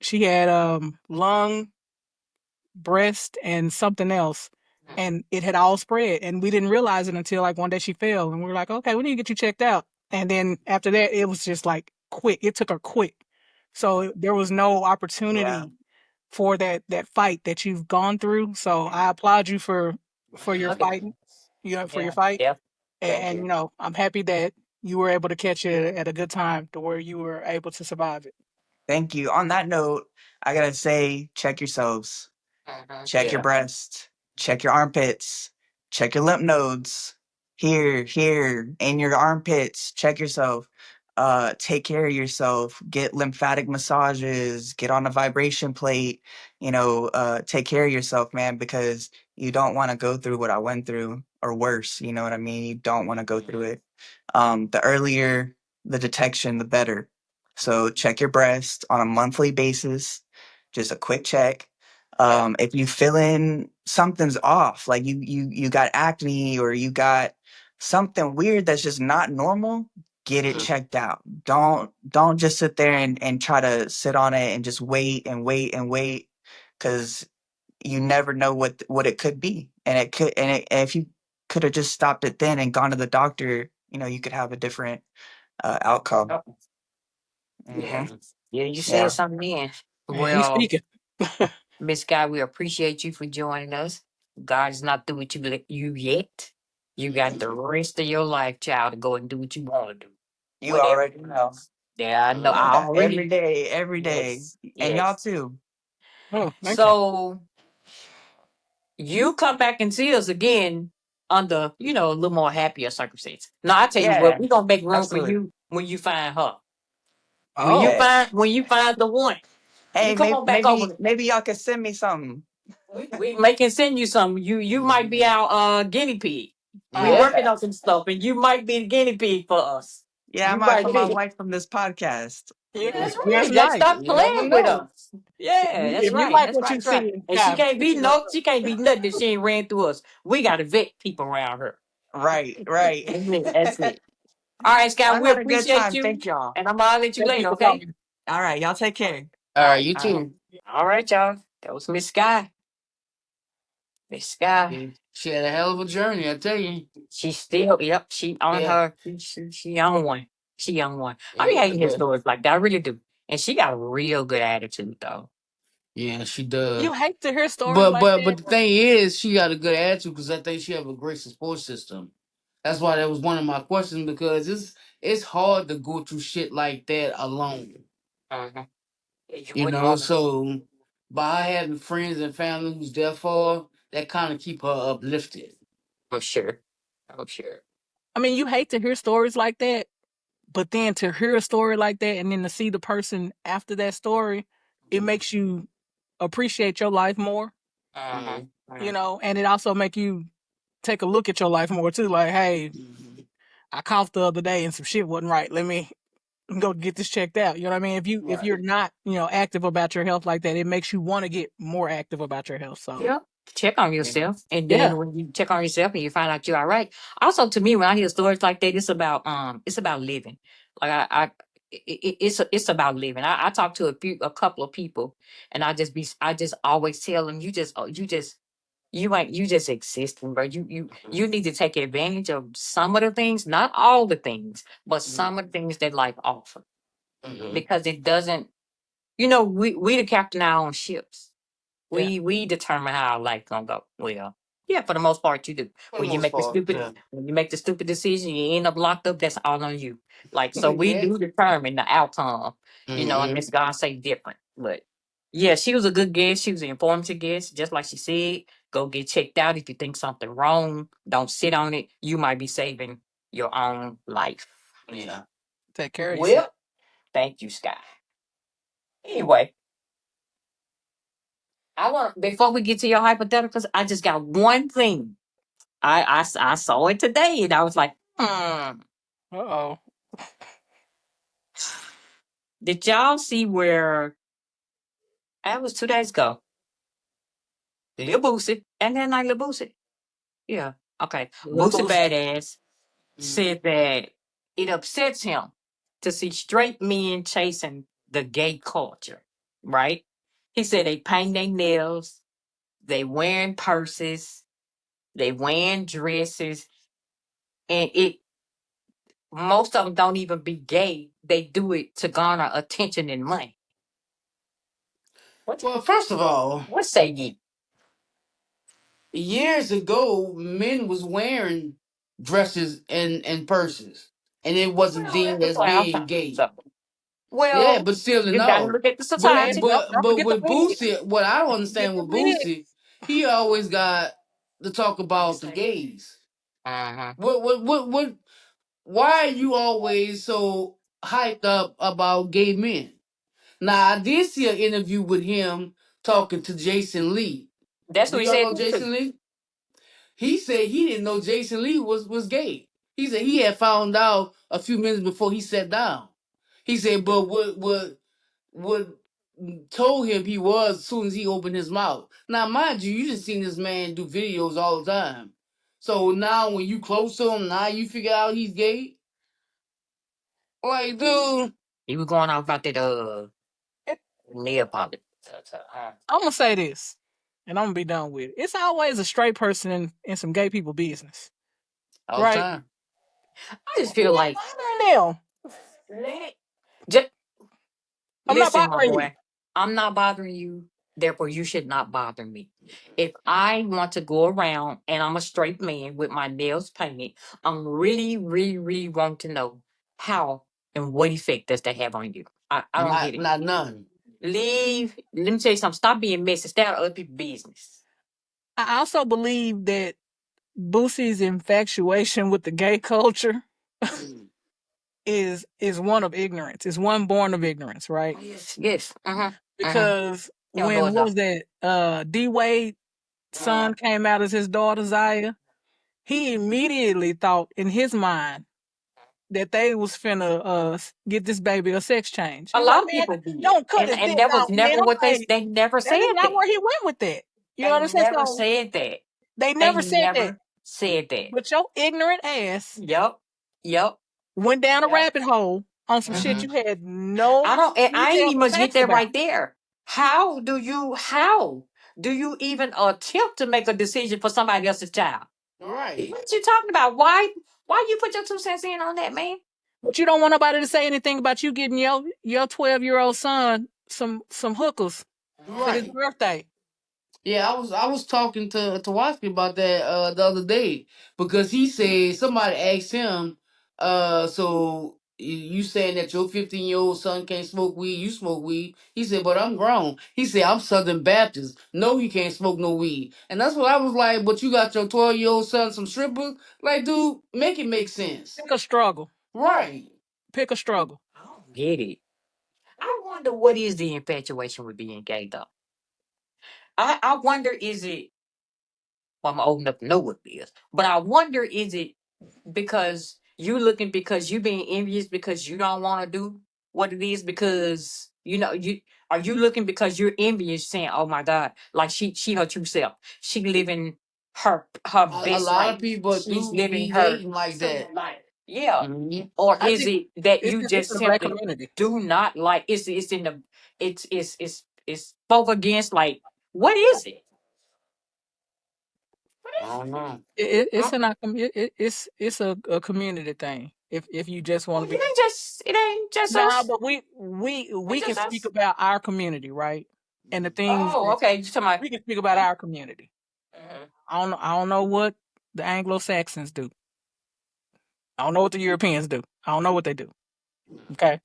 she had lung, breast, and something else, and it had all spread, and we didn't realize it until like one day she fell, and we were like, okay, we need to get you checked out. And then after that, it was just like quick. It took her quick, so there was no Yeah. opportunity for that fight that you've gone through. So I applaud you for your Look at fighting, for your yeah. fight, Yeah. and, Thank and you. I'm happy that you were able to catch it at a good time to where you were able to survive it. Thank you. On that note, I gotta say, check yourselves. Check your Yeah. breast. Check your armpits. Check your lymph nodes. Here, in your armpits. Check yourself. Take care of yourself. Get lymphatic massages. Get on a vibration plate. Take care of yourself, man, because you don't want to go through what I went through, or worse. You know what I mean? You don't want to go through it. The earlier the detection, the better. So check your breast on a monthly basis. Just a quick check. If you feeling something's off, like you got acne, or you got something weird that's just not normal, get it checked out. Don't just sit there and try to sit on it and just wait and wait and wait, because you never know what it could be. And and if you could have just stopped it then and gone to the doctor, you could have a different outcome. Yeah. Hmm. Yeah, you said Yeah. something then. And he's Well, speaking. Miss Guy, we appreciate you for joining us. God is not through with you yet. You got the rest of your life, child, to go and do what you want to do. You Whatever. already know. Yeah, I know. I Every already. day, every day. Yes. And y'all Yes. too. Oh, thank you. So you come back and see us again under, a little more happier circumstances. Now I tell you what, Yeah, we're gonna make room for absolutely. you when you find her. Oh, When you find the one, you Hey, come maybe on back maybe over. maybe y'all could send me something. We may can send you some. You might be our guinea pig. We oh, working Yeah. on some stuff, and you might be the guinea pig for us. Yeah, I You might might put my be. wife from this podcast. yeah, That's yes, right. They nice. stop You never playing with know. us. Yeah, that's If you right. like That's what right. you That's right. see, And she God, can't put be you up. no. She can't be nothing if she ain't ran through us. We got to vet people around her. Right, right. That's it. That's it. All right, Well, Scott. I We had a good appreciate time. you, Thank y'all. and I'm gonna let you Thank you later. for Okay. coming. All right, y'all take care. All All right, right. you All right. too. All right, y'all. That was Miss Sky. Miss Sky. Yeah, she had a hell of a journey, I tell you. She's still, yep, she on Yeah, her, she on one. She on one. I be yeah, hating his stories like that. I really do. And she got a real good attitude though. yeah, she You does. hate to hear stories But like but that. but the thing is, she got a good attitude because I think she have a great support system. That's why that was one of my questions because it's hard to go through shit like that alone. Mm-hmm. You You wouldn't know, want to. so by her having friends and family who's there for her, that kind of keep her uplifted. I'm sure. I'm sure. I mean, you hate to hear stories like that, but then to hear a story like that and then to see the person after that story, it makes you appreciate your life more, Mm-hmm. and it also make you take a look at your life more too. Like, hey, Mhm. I coughed the other day and some shit wasn't right. Let me go get this checked out. You know what I mean? If Right. you're not, active about your health like that, it makes you want to get more active about your health. So Yep. Check on Yeah. yourself. And yeah. then when you check on yourself and you find out you're all right. Also to me, when I hear stories like that, it's about living. Like it's about living. I talk to a couple of people and I just always tell them you just existing, bro. You need to take advantage of some of the things, not all the things, but some of the things that life offer. Mhm. Because it doesn't, we the captain of our own ships. Yeah. We determine how our life gonna go. Well, yeah, for the most part you do. For the most part, yeah. When you make the stupid decision, you end up locked up, that's all on you. Like so we Yeah. do determine the outcome, Hmm. unless God say different. But yeah, she was a good guest. She was an informative guest, just like she said. Go get checked out if you think something wrong. Don't sit on it. You might be saving your own life. Yeah. Take care of yourself. Well, thank you, Sky. Anyway, I want before we get to your hypotheticals, I just got one thing. I saw it today and I was like, Uh-oh. did y'all see where that was 2 days ago? Lil Boosie and then like Lil Boosie. Yeah. Okay, Let's Boosie go. Badass Mhm. said that it upsets him to see straight men chasing the gay culture, right? He said they paint their nails, they wearing purses, they wearing dresses, and it most of them don't even be gay. They do it to garner attention and money. What Well, first of all, what say ye? years ago, men was wearing dresses and purses, and it wasn't Well, deemed that's as the way I'm being trying to gay. so. Yeah, Well, but still you got to no. look at the But Hey, society. but don't but forget the with wigs. Boosie, what I don't Don't forget understand the with wigs. Boosie, he always got to talk about the gays. Uh-huh. What? Why are you always so hyped up about gay men? Now I did see an interview with him talking to Jason Lee. That's Do what he y'all said know too. Jason Lee? He said he didn't know Jason Lee was gay. He said he had found out a few minutes before he sat down. He said, but what told him he was as soon as he opened his mouth. Now, mind you, you just seen this man do videos all the time. So now when you close to him, now you figure out he's gay. Like, dude, He was going off about that nail polish. I'm gonna say this, and I'm gonna be done with it. It's always a straight person in some gay people business, all the right? time. I just We feel ain't like bothering them. let it. Just I'm not listen, my bothering you. boy. I'm not bothering you. Therefore, you should not bother me. If I want to go around and I'm a straight man with my nails painted, I'm really, really, really want to know how and what effect does that have on you. I don't get it. Not none. Leave. Let me tell you something. Stop being messy. Stay out of other people's business. I also believe that Boosie's infatuation with the gay culture Mm. is one of ignorance. Is one born of ignorance, right? Yes, yes. Uh-huh. Because Tell Lord when what no. was that D Wade son came out as his daughter Zaya, he immediately thought in his mind that they was finna get this baby a sex change. A He was like, lot of man, people did. don't cut his And dick that was off, man. never I'm what like, they never that is said not that. where he went with that. You They understand? never So said that. they They never said that. never said that. But your ignorant ass Yep. Yep. went down a Yep. rabbit hole on some shit Hmm. you had no I ain't details even or must get facts that about. right there. How do you even attempt to make a decision for somebody else's child? Right. What you talking about? Why you put your 2 cents in on that, man? But you don't want nobody to say anything about you getting your 12-year-old son some hookers for his Right. birthday. Yeah, I was talking to Watson about that the other day because he said somebody asked him, so you saying that your 15-year-old son can't smoke weed, you smoke weed. He said, but I'm grown. He said, I'm Southern Baptist. No, he can't smoke no weed. And that's what I was like, but you got your 12-year-old son some strippers? Like, dude, make it make sense. Pick a struggle. Right. Pick a struggle. I don't get it. I wonder what is the infatuation with being gay though. I wonder is it well, I'm old enough to know what it is. But I wonder is it because you looking because you being envious because you don't want to do what it is because you are you looking because you're envious saying oh my god like she her true self she living her A best lot of life people she's do living be her hating like that. single life yeah Hmm. or I is think it that you it's just the black simply community. do not like it's in the it's spoke against like what is it I don't know. It's an it's a community thing. If you just want well, to be it ain't just nah, us but we it's can just speak us. about our community, right? And the things Oh, that okay. You talking about? we can speak about our community. Mhm. I don't know what the Anglo Saxons do. I don't know what the Europeans do. I don't know what they do. Okay,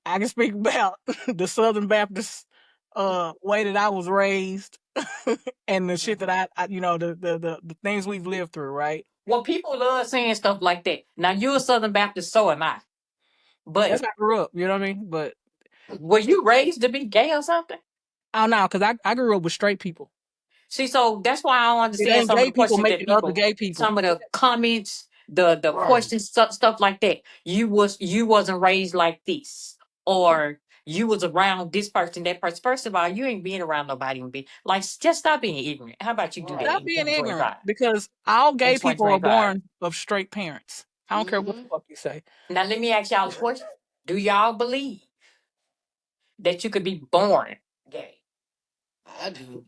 I can speak about the Southern Baptist way that I was raised and the shit that I the things we've lived through, right? Well, people love saying stuff like that. Now you're a Southern Baptist, so am I. That's But how I grew up. You know what I mean? But were you raised to be gay or something? I don't know because I grew up with straight people. See, so that's why I don't It understand ain't some of gay the people questions that making other people, gay people. some of the comments, the Right. questions, stuff like that. You wasn't raised like this, or you was around this person, that person. First of all, you ain't being around nobody and be like, just stop being ignorant. How about you do that Stop in being ignorant 2025? because all In gay people are 2025. born of straight parents. I don't care what the fuck you say. Now let me ask y'all a question. Do y'all believe that you could be born gay? I do.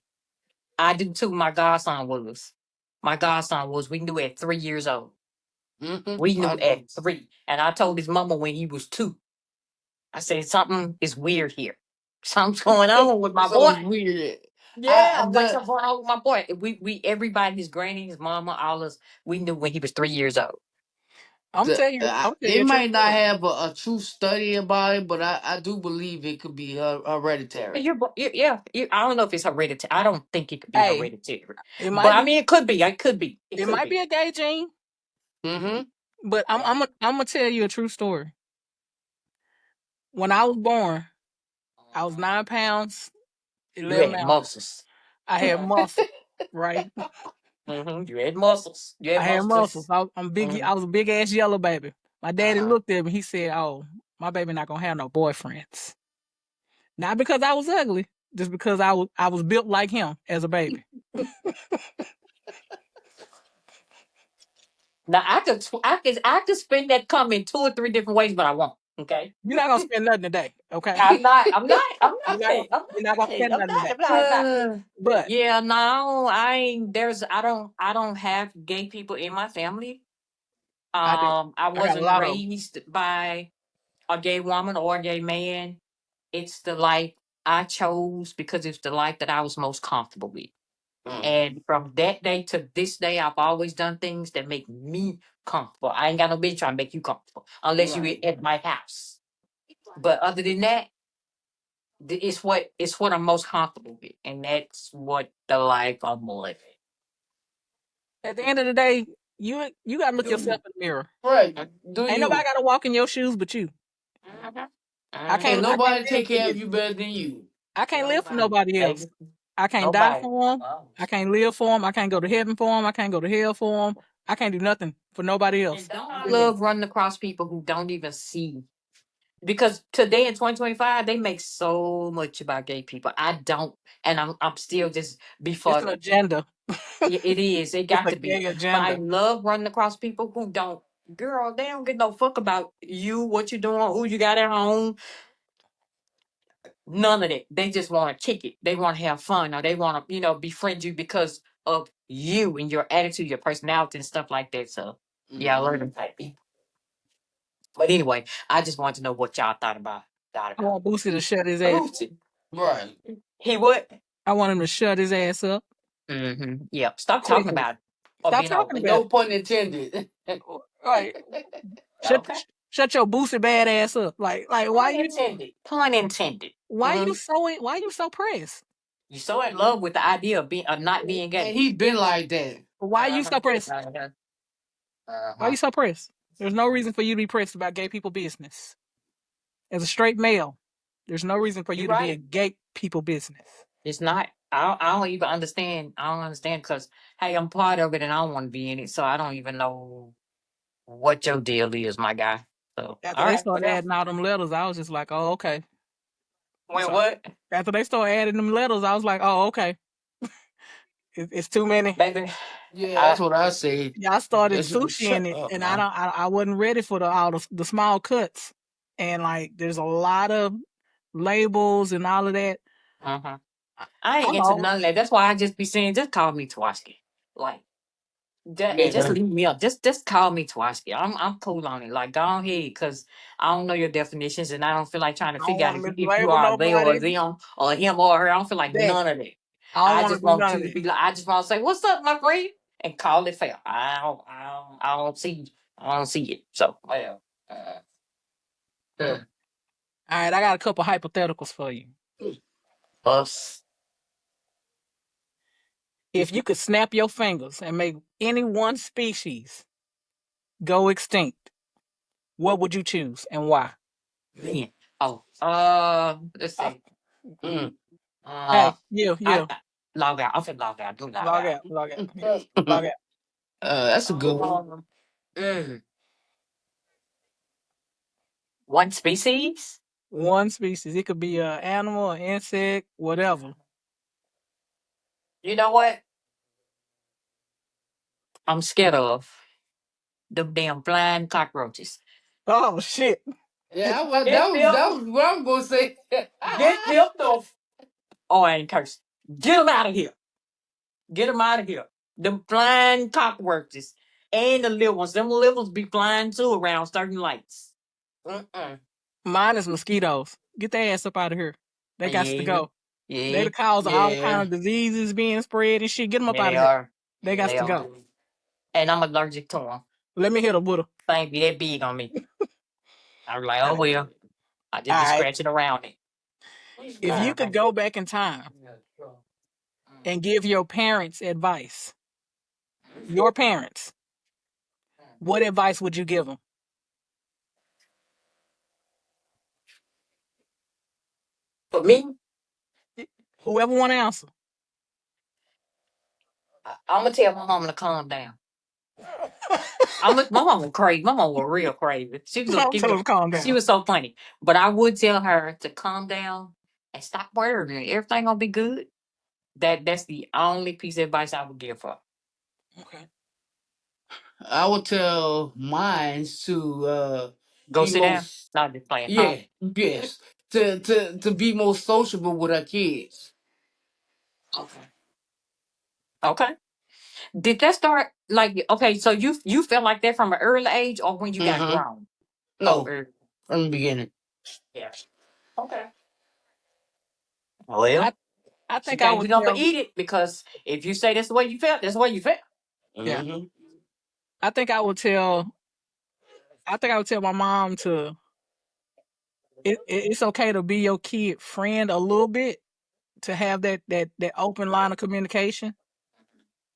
I do too. My godson was. My godson was. We knew at 3 years old. We I knew do. at 3. And I told his mama when he was 2. I said, something is weird here. Something's going on with my boy. So weird. Yeah, I'm like, The something going on with my boy. We everybody, his granny, his mama, all us, we knew when he was 3 years old. I'm tell you they a true might not story. have a true study about it, but I do believe it could be And hereditary. yeah, I don't know if it's hereditary. I don't think it could be Hey, hereditary. it But might I be mean, it could be. It could be. It it could might be be. a gay gene, Mm-hmm. but I'm gonna tell you a true story. When I was born, I was 9 pounds, You 11 had ounces. muscles. I had muscle, right? You had muscles. You I had had muscles. muscles. I'm big. Mhm. I was a big ass yellow baby. My daddy Uh-huh. looked at me. He said, "Oh, my baby not gonna have no boyfriends." Not because I was ugly, just because I was built like him as a baby. Now I could spin that comment 2 or 3 different ways, but I won't. Okay. You're not gonna spend nothing today, okay? I'm not. I'm not. I'm You're not. not gonna I'm you're not gonna not. spend I'm nothing not. today. I'm not. I'm not. But Yeah, no, I ain't. I don't have gay people in my family. I do. I I got a wasn't lot of them. raised by a gay woman or a gay man. It's the life I chose because it's the life that I was most comfortable with. Mm. And from that day to this day, I've always done things that make me comfortable. I ain't got no bitch trying to make you comfortable unless you Right. at my house. But other than that, it's what I'm most comfortable with, and that's what the life I'm living. At the end of the day, you gotta look Do yourself you? in the mirror. Right. Do Ain't nobody you? gotta walk in your shoes but you. Mhm. I Can't can't Mhm. I can't nobody live take for care of you. you better than you. I can't live for Nobody, nobody else. baby. I can't die Nobody. for them. I can't live for them. I can't go to heaven for them. I can't go to hell for them. I can't do nothing for nobody And else don't I but me. love running across people who don't even see, because today in 2025 they make so much about gay people. I don't, and I'm still just It's an befuddled. agenda. It is. It It's got a to be. gay But I agenda. love running across people who don't. Girl, they don't get no fuck about you, what you doing, who you got at home. None of that. They just want to kick it. They want to have fun, or they want to, befriend you because of you and your attitude, your personality, and stuff like that. So, yeah, I learned Mm-hmm. them type people. But anyway, I just wanted to know what y'all thought about. Thought I about. want Boosie to shut his ass. Booty. Right. He would. I want him to shut his ass up Yeah. Stop talking quickly. about it. Or Stop being talking over. And about no it. pun intended. All right. Shut Okay. shut your Boosie bad ass up. Like Pun intended. Pun intended. why you so pressed? You so in love with the idea of not being And gay. he been like that. Why you Uh-huh. so pressed? Uh-huh. Why Uh-huh. you so pressed? There's no reason for you to be pressed about gay people business. As a straight male, there's no reason for You you to be right. in gay people business. It's not. I don't even understand. I don't understand because hey, I'm part of it and I don't want to be in it. So I don't even know what your deal is, my guy. So After all they right, started whatever. adding all them letters, I was just like, oh, okay. Wait, So what? after they started adding them letters, I was like, oh, okay. It's too many. Baby. Yeah, that's I what I say. Y'all started sushi in Shut it, up and now. I wasn't ready for all the small cuts. And like, there's a lot of labels and all of that. uh-huh. I ain't I'm into all none of that. That's why I just be saying, just call me Twaski. Like just Yeah. leave me up. Just call me Twaski. I'm cool on it. Like go ahead, because I don't know your definitions, and I don't feel like trying to I don't figure out want if to you mislabel are they or nobody. them or him or her. I don't feel like That none of that. I don't I want to just do want none you of to that. be like, I just want to say, "What's up, my friend?" and call it fair. I don't see. I don't see it. So well, uh, All right, I got a couple hypotheticals for you. us. If you could snap your fingers and make any one species go extinct, what would you choose and why? Man. Oh, let's Uh, see. Mm. Uh, hey, you, I you, log out. I'm finna log out. Do log log out. out, log out. Yes, log out. That's a good one. Mm, one species? One species. It could be an animal, an insect, whatever. You know what? I'm scared of them damn flying cockroaches. Oh shit. Yeah, well, Get them, that was what I'm gonna say. get them the. Oh, I ain't cursing. Get them out of here. Get them out of here. Them flying cockroaches and the little ones. Them little ones be flying too around certain lights. Mm-mm. Mine is mosquitoes. Get their ass up out of here. They got to Yeah, go. They yeah, the cause of all kind Yeah. of diseases being spread and shit. Get them up out they of here. are. They got They to are. go. And I'm allergic to them. Let me hit them with them. Thing be that big on me. I was like, oh well. I just All be right. scratching around it. If you could go back in time and give your parents advice, your parents, what advice would you give them? For me, Whoever want to answer. I'm gonna tell my mama to calm down. My mama was crazy. My mama was real crazy. Don't tell them to calm She down. was so funny. But I would tell her to calm down and stop worrying. Everything gonna be good. That's the only piece of advice I would give her. Okay. I would tell mine to Go be sit down. most Not just playing, huh? yeah, yes. To be more sociable with our kids. Okay. Okay. Did that start like okay? So you felt like that from an early age, or when you got Mm-hmm. grown? Oh, No, from the beginning. yeah. Okay. Well, I I she think I can't would do nothing but tell eat it because if you say that's the way you felt, that's the way you felt. yeah. Mm-hmm. I think I would tell my mom to it's okay to be your kid friend a little bit, to have that open line of communication.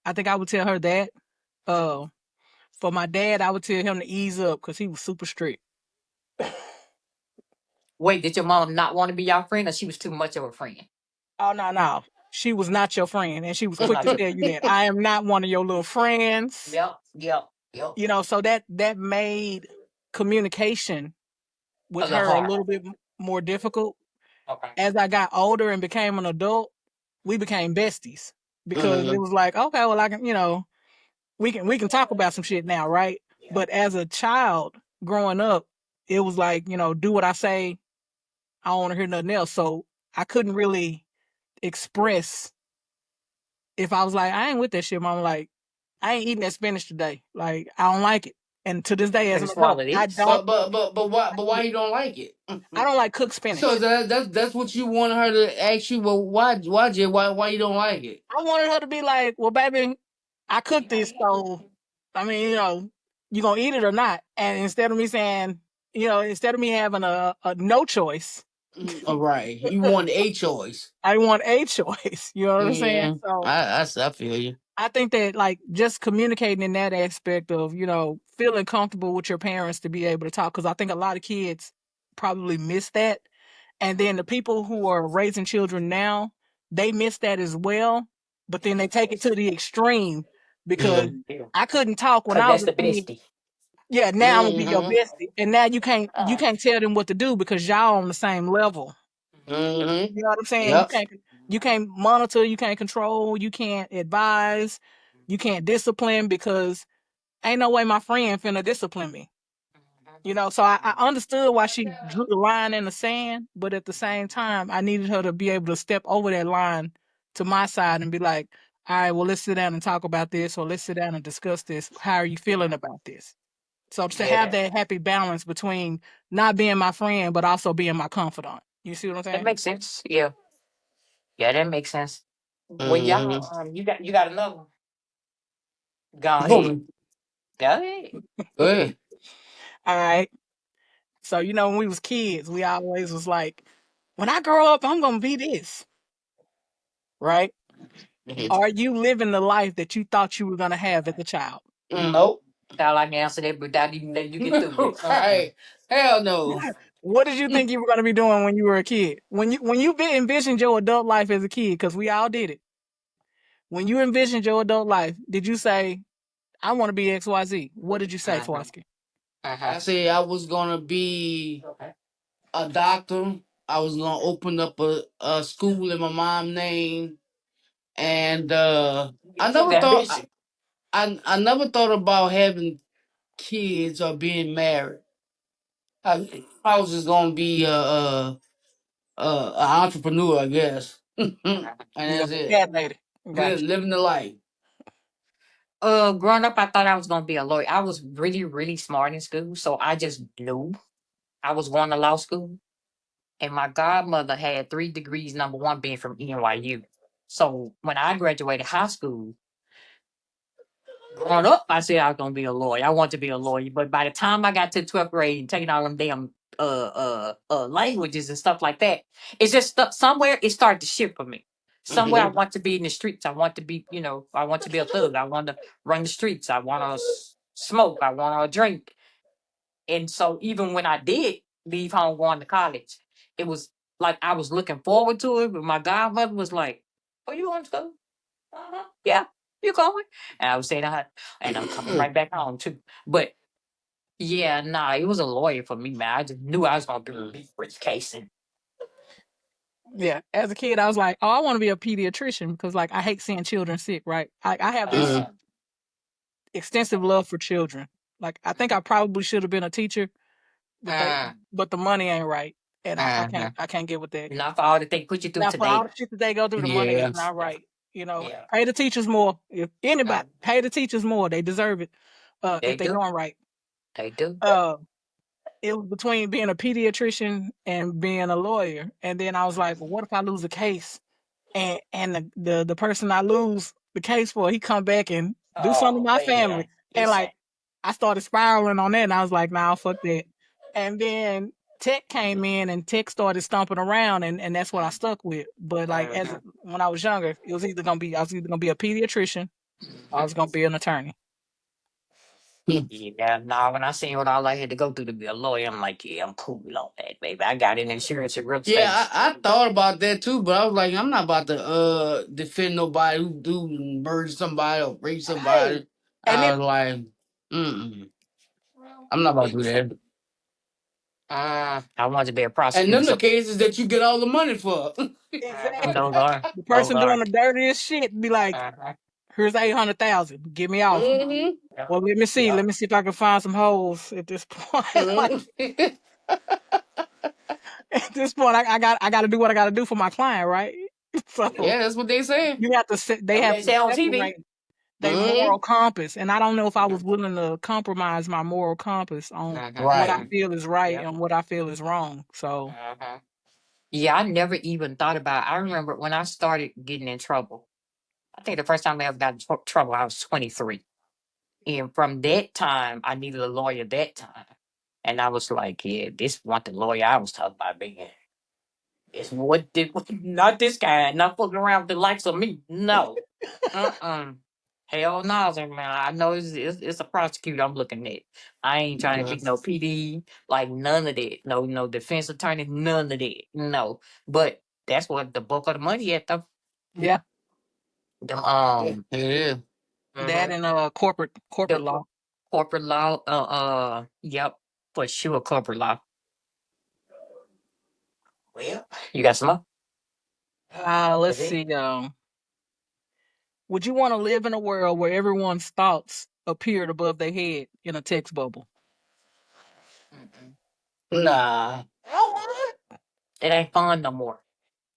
I think I would tell her that. Uh for my dad, I would tell him to ease up because he was super strict. Wait, did your mom not want to be your friend, or she was too much of a friend? Oh no, no. She was not your friend, and she was Was quick not to your tell you that. I am not one of your little friends. Yep, yep, yep. You know, so that made communication A with little her a hard. little bit more difficult. Okay. As I got older and became an adult, we became besties because it Mm-hmm. was like, okay, well, I can, we can talk about some shit now, right? But as a child growing up, it was like, do what I say. I don't want to hear nothing else. So I couldn't really express if I was like, I ain't with that shit, mom. Like, I ain't eating that spinach today. Like, I don't like it. And to this day, as Can an swallow adult, I this. don't, But why you don't like it? I don't like cooked So spinach. that's what you want her to ask you. Well, why Jay? Why you don't like it? I wanted her to be like, well, baby, I cooked this, so I mean, you gonna eat it or not? And instead of me saying, instead of me having a no choice, All right, you want a choice. I want a choice. You know what I'm saying? Yeah, So I feel you. I think that like just communicating in that aspect of, feeling comfortable with your parents to be able to talk. Cause I think a lot of kids probably miss that. And then the people who are raising children now, they miss that as well. But then they take it to the extreme because Mm. I couldn't talk when Cause I was that's a the kid. bestie. Yeah, now I'm gonna be your Mm-hmm. bestie. And now you can't tell them what to do because y'all on the same level. Mm-hmm. You know what I'm saying? You Yep. can't monitor, you can't control, you can't advise, you can't discipline because ain't no way my friend finna discipline me. So I understood why she drew the line in the sand, but at the same time, I needed her to be able to step over that line to my side and be like, all right, well, let's sit down and talk about this, or let's sit down and discuss this. How are you feeling about this? So to Yeah, have that happy balance between not being my friend, but also being my confidant. You see what I'm that saying? makes sense. Yeah, yeah, that makes sense. Well, Mm-hmm. y'all, you got another one. Go ahead. Boom. Go ahead. Go ahead. All right. So, when we was kids, we always was like, when I grow up, I'm going to be this, right? Mhm. Are you living the life that you thought you were going to have as a child? Nope. Sound like I answer that without even letting you get through with. Right. Hell no. What did you think you were going to be doing when you were a kid? When you envisioned your adult life as a kid, because we all did it. When you envisioned your adult life, did you say, I want to be XYZ? What did you say, Uh-huh. Twarsky? Uh-huh. I said I was gonna be Okay. a doctor. I was gonna open up a school in my mom's name, and I Get you never thought ambition. I never thought about having kids or being married. I was just gonna be an entrepreneur, I guess, and Yeah, that's the it. cat lady. Gotcha. Living the life. Growing up, I thought I was gonna be a lawyer. I was really, really smart in school, so I just knew I was going to law school. And my godmother had 3 degrees, number one being from NYU. So when I graduated high school, growing up, I said I was gonna be a lawyer. I wanted to be a lawyer, but by the time I got to 12th grade and taking all them damn languages and stuff like that, it's just somewhere it started to shift for me. Somewhere I Hmm. want to be in the streets. I want to be, I want to be a thug. I want to run the streets. I want to smoke. I want to drink. And so even when I did leave home going to college, it was like I was looking forward to it, but my godmother was like, "Oh, you going to school? Uh-huh. Yeah, you going?" And I was saying, and I'm coming right back home too. But yeah, nah, it was a lawyer for me, man. I just knew I was gonna be briefcasing. Yeah. As a kid, I was like, oh, I want to be a pediatrician because like I hate seeing children sick, right? I have this Uh, Hmm. extensive love for children. Like I think I probably should have been a teacher, but uh, the money ain't right. And uh-huh. I can't get with that. Not for all that they put you through Now for all today. the shit that they go through, the money is Yeah. not Yeah, right. You know, yeah, pay the teachers more. If uh, anybody pay the teachers more, they deserve it. they If they do. doing right. They do. Uh, it was between being a pediatrician and being a lawyer, and then I was like, well, what if I lose a case and the person I lose the case for, he come back and do something to Oh my family, man, and listen. like I started spiraling on that, and I was like, nah, fuck that. And then tech came in, and tech started stomping around, and that's what I stuck with. But like as Mhm, when I was younger, it was either gonna be I was either gonna be a pediatrician or I mhm. was gonna be an attorney. Yeah, nah, when I seen what all I had to go through to be a lawyer, I'm like, yeah, I'm cool on that, baby. I got in insurance and real Yeah, estate. I thought about that too, but I was like, I'm not about to defend nobody who do murder somebody or rape Hey, somebody. and I then was like, I'm not about to do that. I wanted to be a And prosecutor, them the so cases that you get all the money for. exactly those are, the those person doing are. the dirtiest shit be like, Uh-huh. here's 800,000, get me off. Hmm. Yeah, Well, let me see. yeah. Let me see if I can find some holes at this point. Like Hmm. at this point, I got to do what I got to do for my client, right? So Yeah, that's what they say. you have to they That's what have they to say on TV. separate their moral Hmm. compass, and I don't know if I was willing to compromise my moral compass on Uh-huh. what I Right. feel is right Yep. and what I feel is wrong. So Uh-huh. Yeah, I never even thought about. I remember when I started getting in trouble. I think the first time I ever got in trouble, I was 23. And from that time, I needed a lawyer that time. And I was like, yeah, this wasn't the lawyer I was talking about being. It's what did not this guy, not fucking around with the likes of me. No. Uh-uh. Hell no, man. I know it's a prosecutor I'm looking at. I ain't trying to Yeah. be no PD, like none of that. No defense attorney, none of that. No. But that's what the bulk of the money at though. yeah, Them Yeah, it is. that mhm. and corporate The law. corporate law, yep, for sure corporate law. Well, you got some more? Let's That's it? see. Would you want to live in a world where everyone's thoughts appeared above their head in a text bubble? Mm-mm. Nah. It ain't fun no more.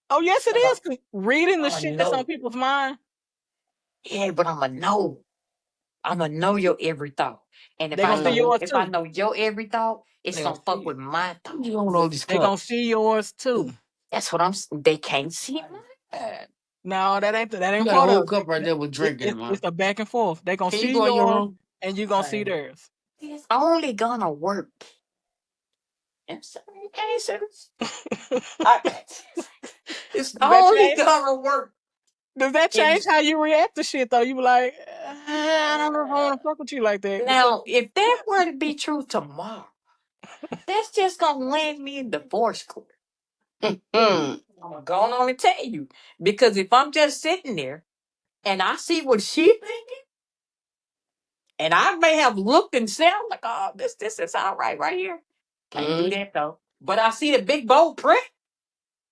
Oh, yes, it Cause is. 'Cause reading the I'm a shit that's on know. people's mind, Yeah, but I'm a know. I'ma know your every thought. And they gonna see yours if I too. know your every thought, it's They gonna gonna fuck see with it. my What thought. you doing with all these They gonna cups? see yours too. That's what they can't see mine. No, that You ain't got a part whole of cup right it. there with drink in it, It's man. a back and forth. They gonna Can you see go in your yours, room? and you gonna see Man, theirs. it's only gonna work in certain cases. I, it's Does that only change? gonna work Does that in change how you react to shit though? You be like, I don't know if I want to fuck with you like that because now, if that were to be true tomorrow, that's just gonna land me in divorce court. Hmm. I'm going on and tell you. Because if I'm just sitting there and I see what she thinking, and I may have looked and sound like, oh, this is all right here. Can't do Hmm. that though. But I see the big bold print.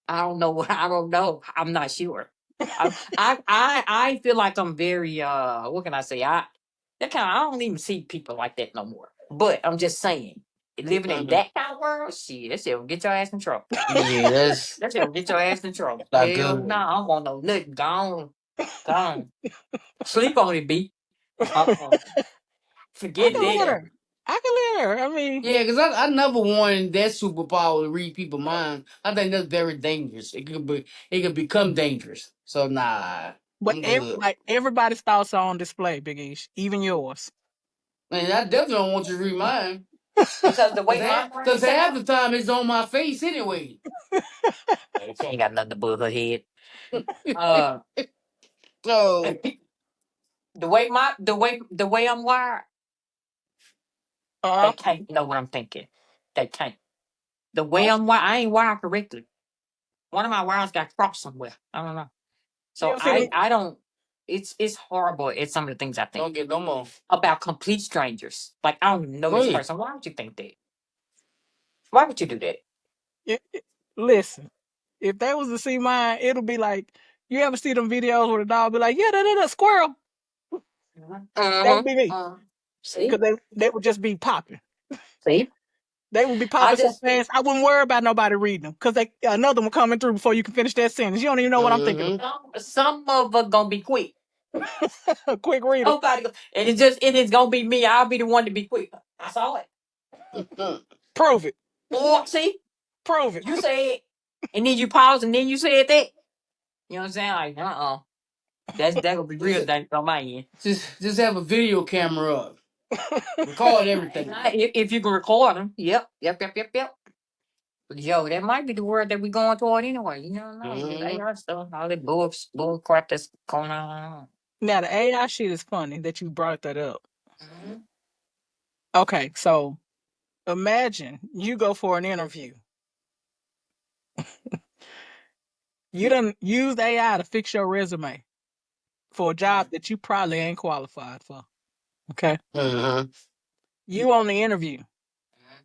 I don't know. I don't know. I'm not sure. I feel like I'm very what can I say? I don't even see people like that no more. But I'm just saying, living in that kind of world, shit, that shit will get your ass in trouble. Yeah, that's That shit will get your ass in trouble. not Hell good. no, I don't want no nothing. Gone. Sleep on it, B. Uh-uh. I Forget can let that. her. I can let her. I mean, Yeah, because I never wanted that superpower to read people's minds. I think that's very dangerous. It could become dangerous. So nah, but I'm good. everybody's thoughts are on display, Big Ish, even yours. And I definitely don't want you to read mine. Because the Cause way my brain set half up, the time it's on my face anyway. man, she ain't got nothing to but her head. Uh, So the way I'm wired, they Uh, can't know what I'm thinking. They can't. The way oh, I'm wired, I ain't wired correctly. One of my wires got crossed somewhere. I don't know. you So ever see them? I don't. It's horrible. It's some of the things I think don't get no more. about complete strangers. Like I don't even know Go this ahead. person. Why would you think that? Why would you do that? Listen, if they was to see mine, it'll be like, you ever see them videos where the dog be like, yeah, that squirrel? That would Mm-hmm. be me. See, Because they would just be popping. see. They would be I popping so just fast, I wouldn't worry about nobody reading them. Because another one coming through before you can finish that sentence. You don't even know what I'm thinking Mm-hmm. some of us gonna be quick. of. Quick reader. And it is gonna be me. I'll be the one to be quick. I saw it. Prove it. Or see, Prove it. you said, and then you paused, and then you said that. You know what I'm saying? Like, that would be real just, dangerous on my end. just have a video camera up. Record everything. If you can record them, yep. But yo, that might be the world that we going toward anyway. You don't know. This Mm-hmm. AI stuff, all that bull crap that's going on. Now, the AI shit is funny that you brought that up. Mhm. Okay, so imagine you go for an interview. You done used AI to fix your resume for a job that you probably ain't qualified for. Okay. Mm-hmm. You on the interview.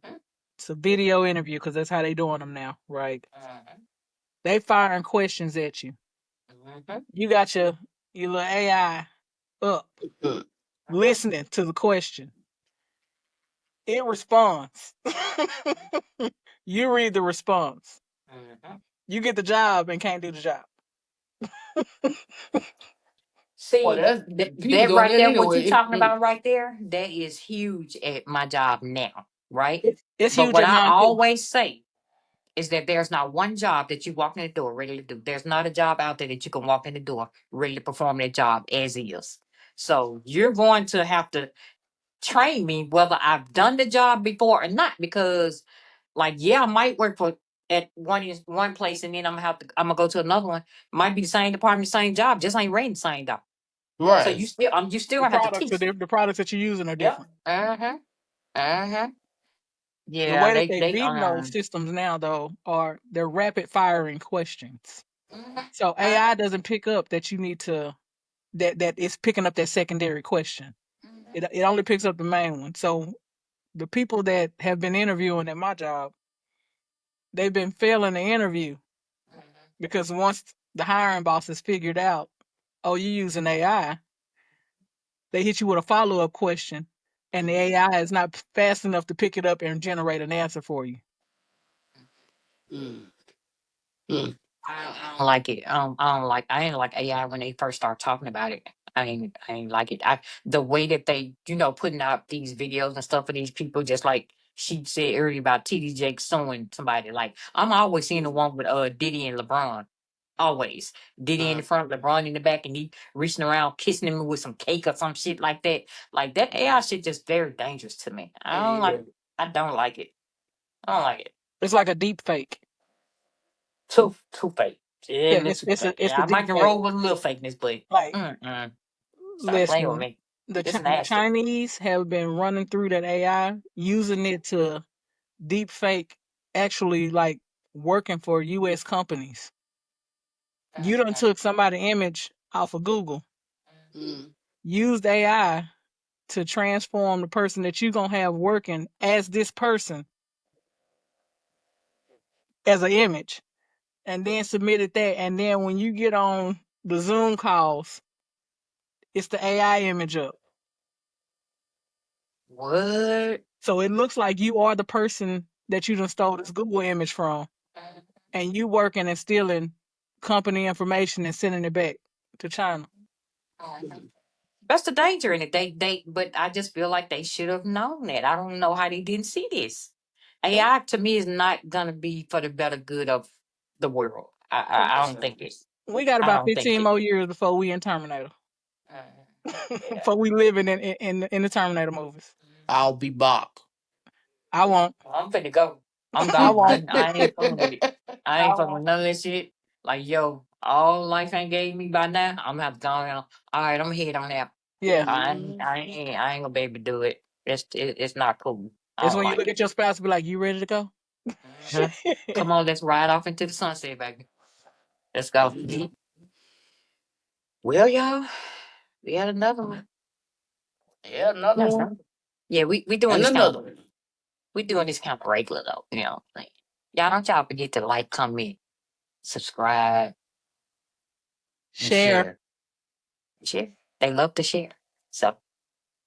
Mhm. It's a video interview because that's how they doing them now, right? Mhm. They firing questions at you. Mhm. You got your little AI up listening to the question. It responds. You read the response. Mhm. You get the job and can't do the job. Well, See that's people that doing right that there, what anyway. you talking about right there, that is huge at my job now, right? It's But huge what at I mine too. always say is that there's not one job that you walk in the door ready to do. There's not a job out there that you can walk in the door ready to perform that job as is. So you're going to have to train me whether I've done the job before or not, because like yeah, I might work for at one place and then I'm gonna go to another one. Might be the same department, same job, just ain't rating the same job. So Right. you still The gonna have to products are teach me. different. The products that you're using are Yep. different. Uh-huh. Uh-huh. The Yeah, way that they they beating those systems now, though, are they're rapid firing questions. Mhm. So AI doesn't pick up that you need to that it's picking up that secondary question. Mhm. It only picks up the main one. So the people that have been interviewing at my job, they've been failing the interview because once the hiring boss has figured out, oh, you're using AI, they hit you with a follow up question, and the AI is not fast enough to pick it up and generate an answer for you. Mm. Mm. I don't like it. I ain't like AI when they first start talking about it. I ain't like it. The way that they, putting out these videos and stuff for these people, just like she said earlier about TD Jake suing somebody. Like I'm always seeing the one with Diddy and LeBron. Always. Diddy in the front, LeBron in the back, and he reaching around kissing him with some cake or some shit like that. Like that AI shit just very dangerous to me. Yeah. I don't like it. I don't like it. It's like a deep fake. Too fake. Yeah, Yeah, a little too fake. it's Yeah, a I might deep can fake. roll with a little fakeness, but Like, stop playing with listen, me. It's nasty. Chinese have been running through that AI, using it to deep fake, actually like working for U.S. companies. You done took somebody's image off of Google, Mm. used AI to transform the person that you gonna have working as this person as an image, and then submitted that. And then when you get on the Zoom calls, it's the AI image up. What? So it looks like you are the person that you done stole this Google image from, and you working and stealing company information and sending it back to China. That's the danger in it. But I just feel like they should have known that. I don't know how they didn't see this. AI to me is not gonna be for the better good of the world. I don't think it. We got I about don't think 15 it. more years before we in Terminator. Yeah. Before we living in the Terminator movies. I'll be back. I won't. I'm finna go. I'm I gone. won't. I ain't fooling with it. I I ain't fooling with won't. none of this shit. Like, yo, all life ain't gave me by now, I'm gonna have to go on. All right, I'm head on out. Yeah. I ain't gonna be able to do it. It's not cool. I It's don't when you like look it. at your spouse and be like, you ready to go? Mhm. Come on, let's ride off into the sunset, baby. Let's go. Well, y'all, we had another one. Yeah, another Yes, one. sir. Yeah, we doing And this kind another of one. we doing this kind of regular though. You know, like, y'all don't y'all forget to like, comment, subscribe, And Share. share. share. They love to share. So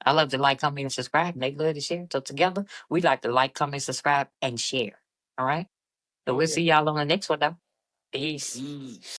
I love to like, comment, and subscribe. And they love to share. So together, we like to like, comment, subscribe, and share. All right. So we'll see y'all on the next one though. Peace. Peace.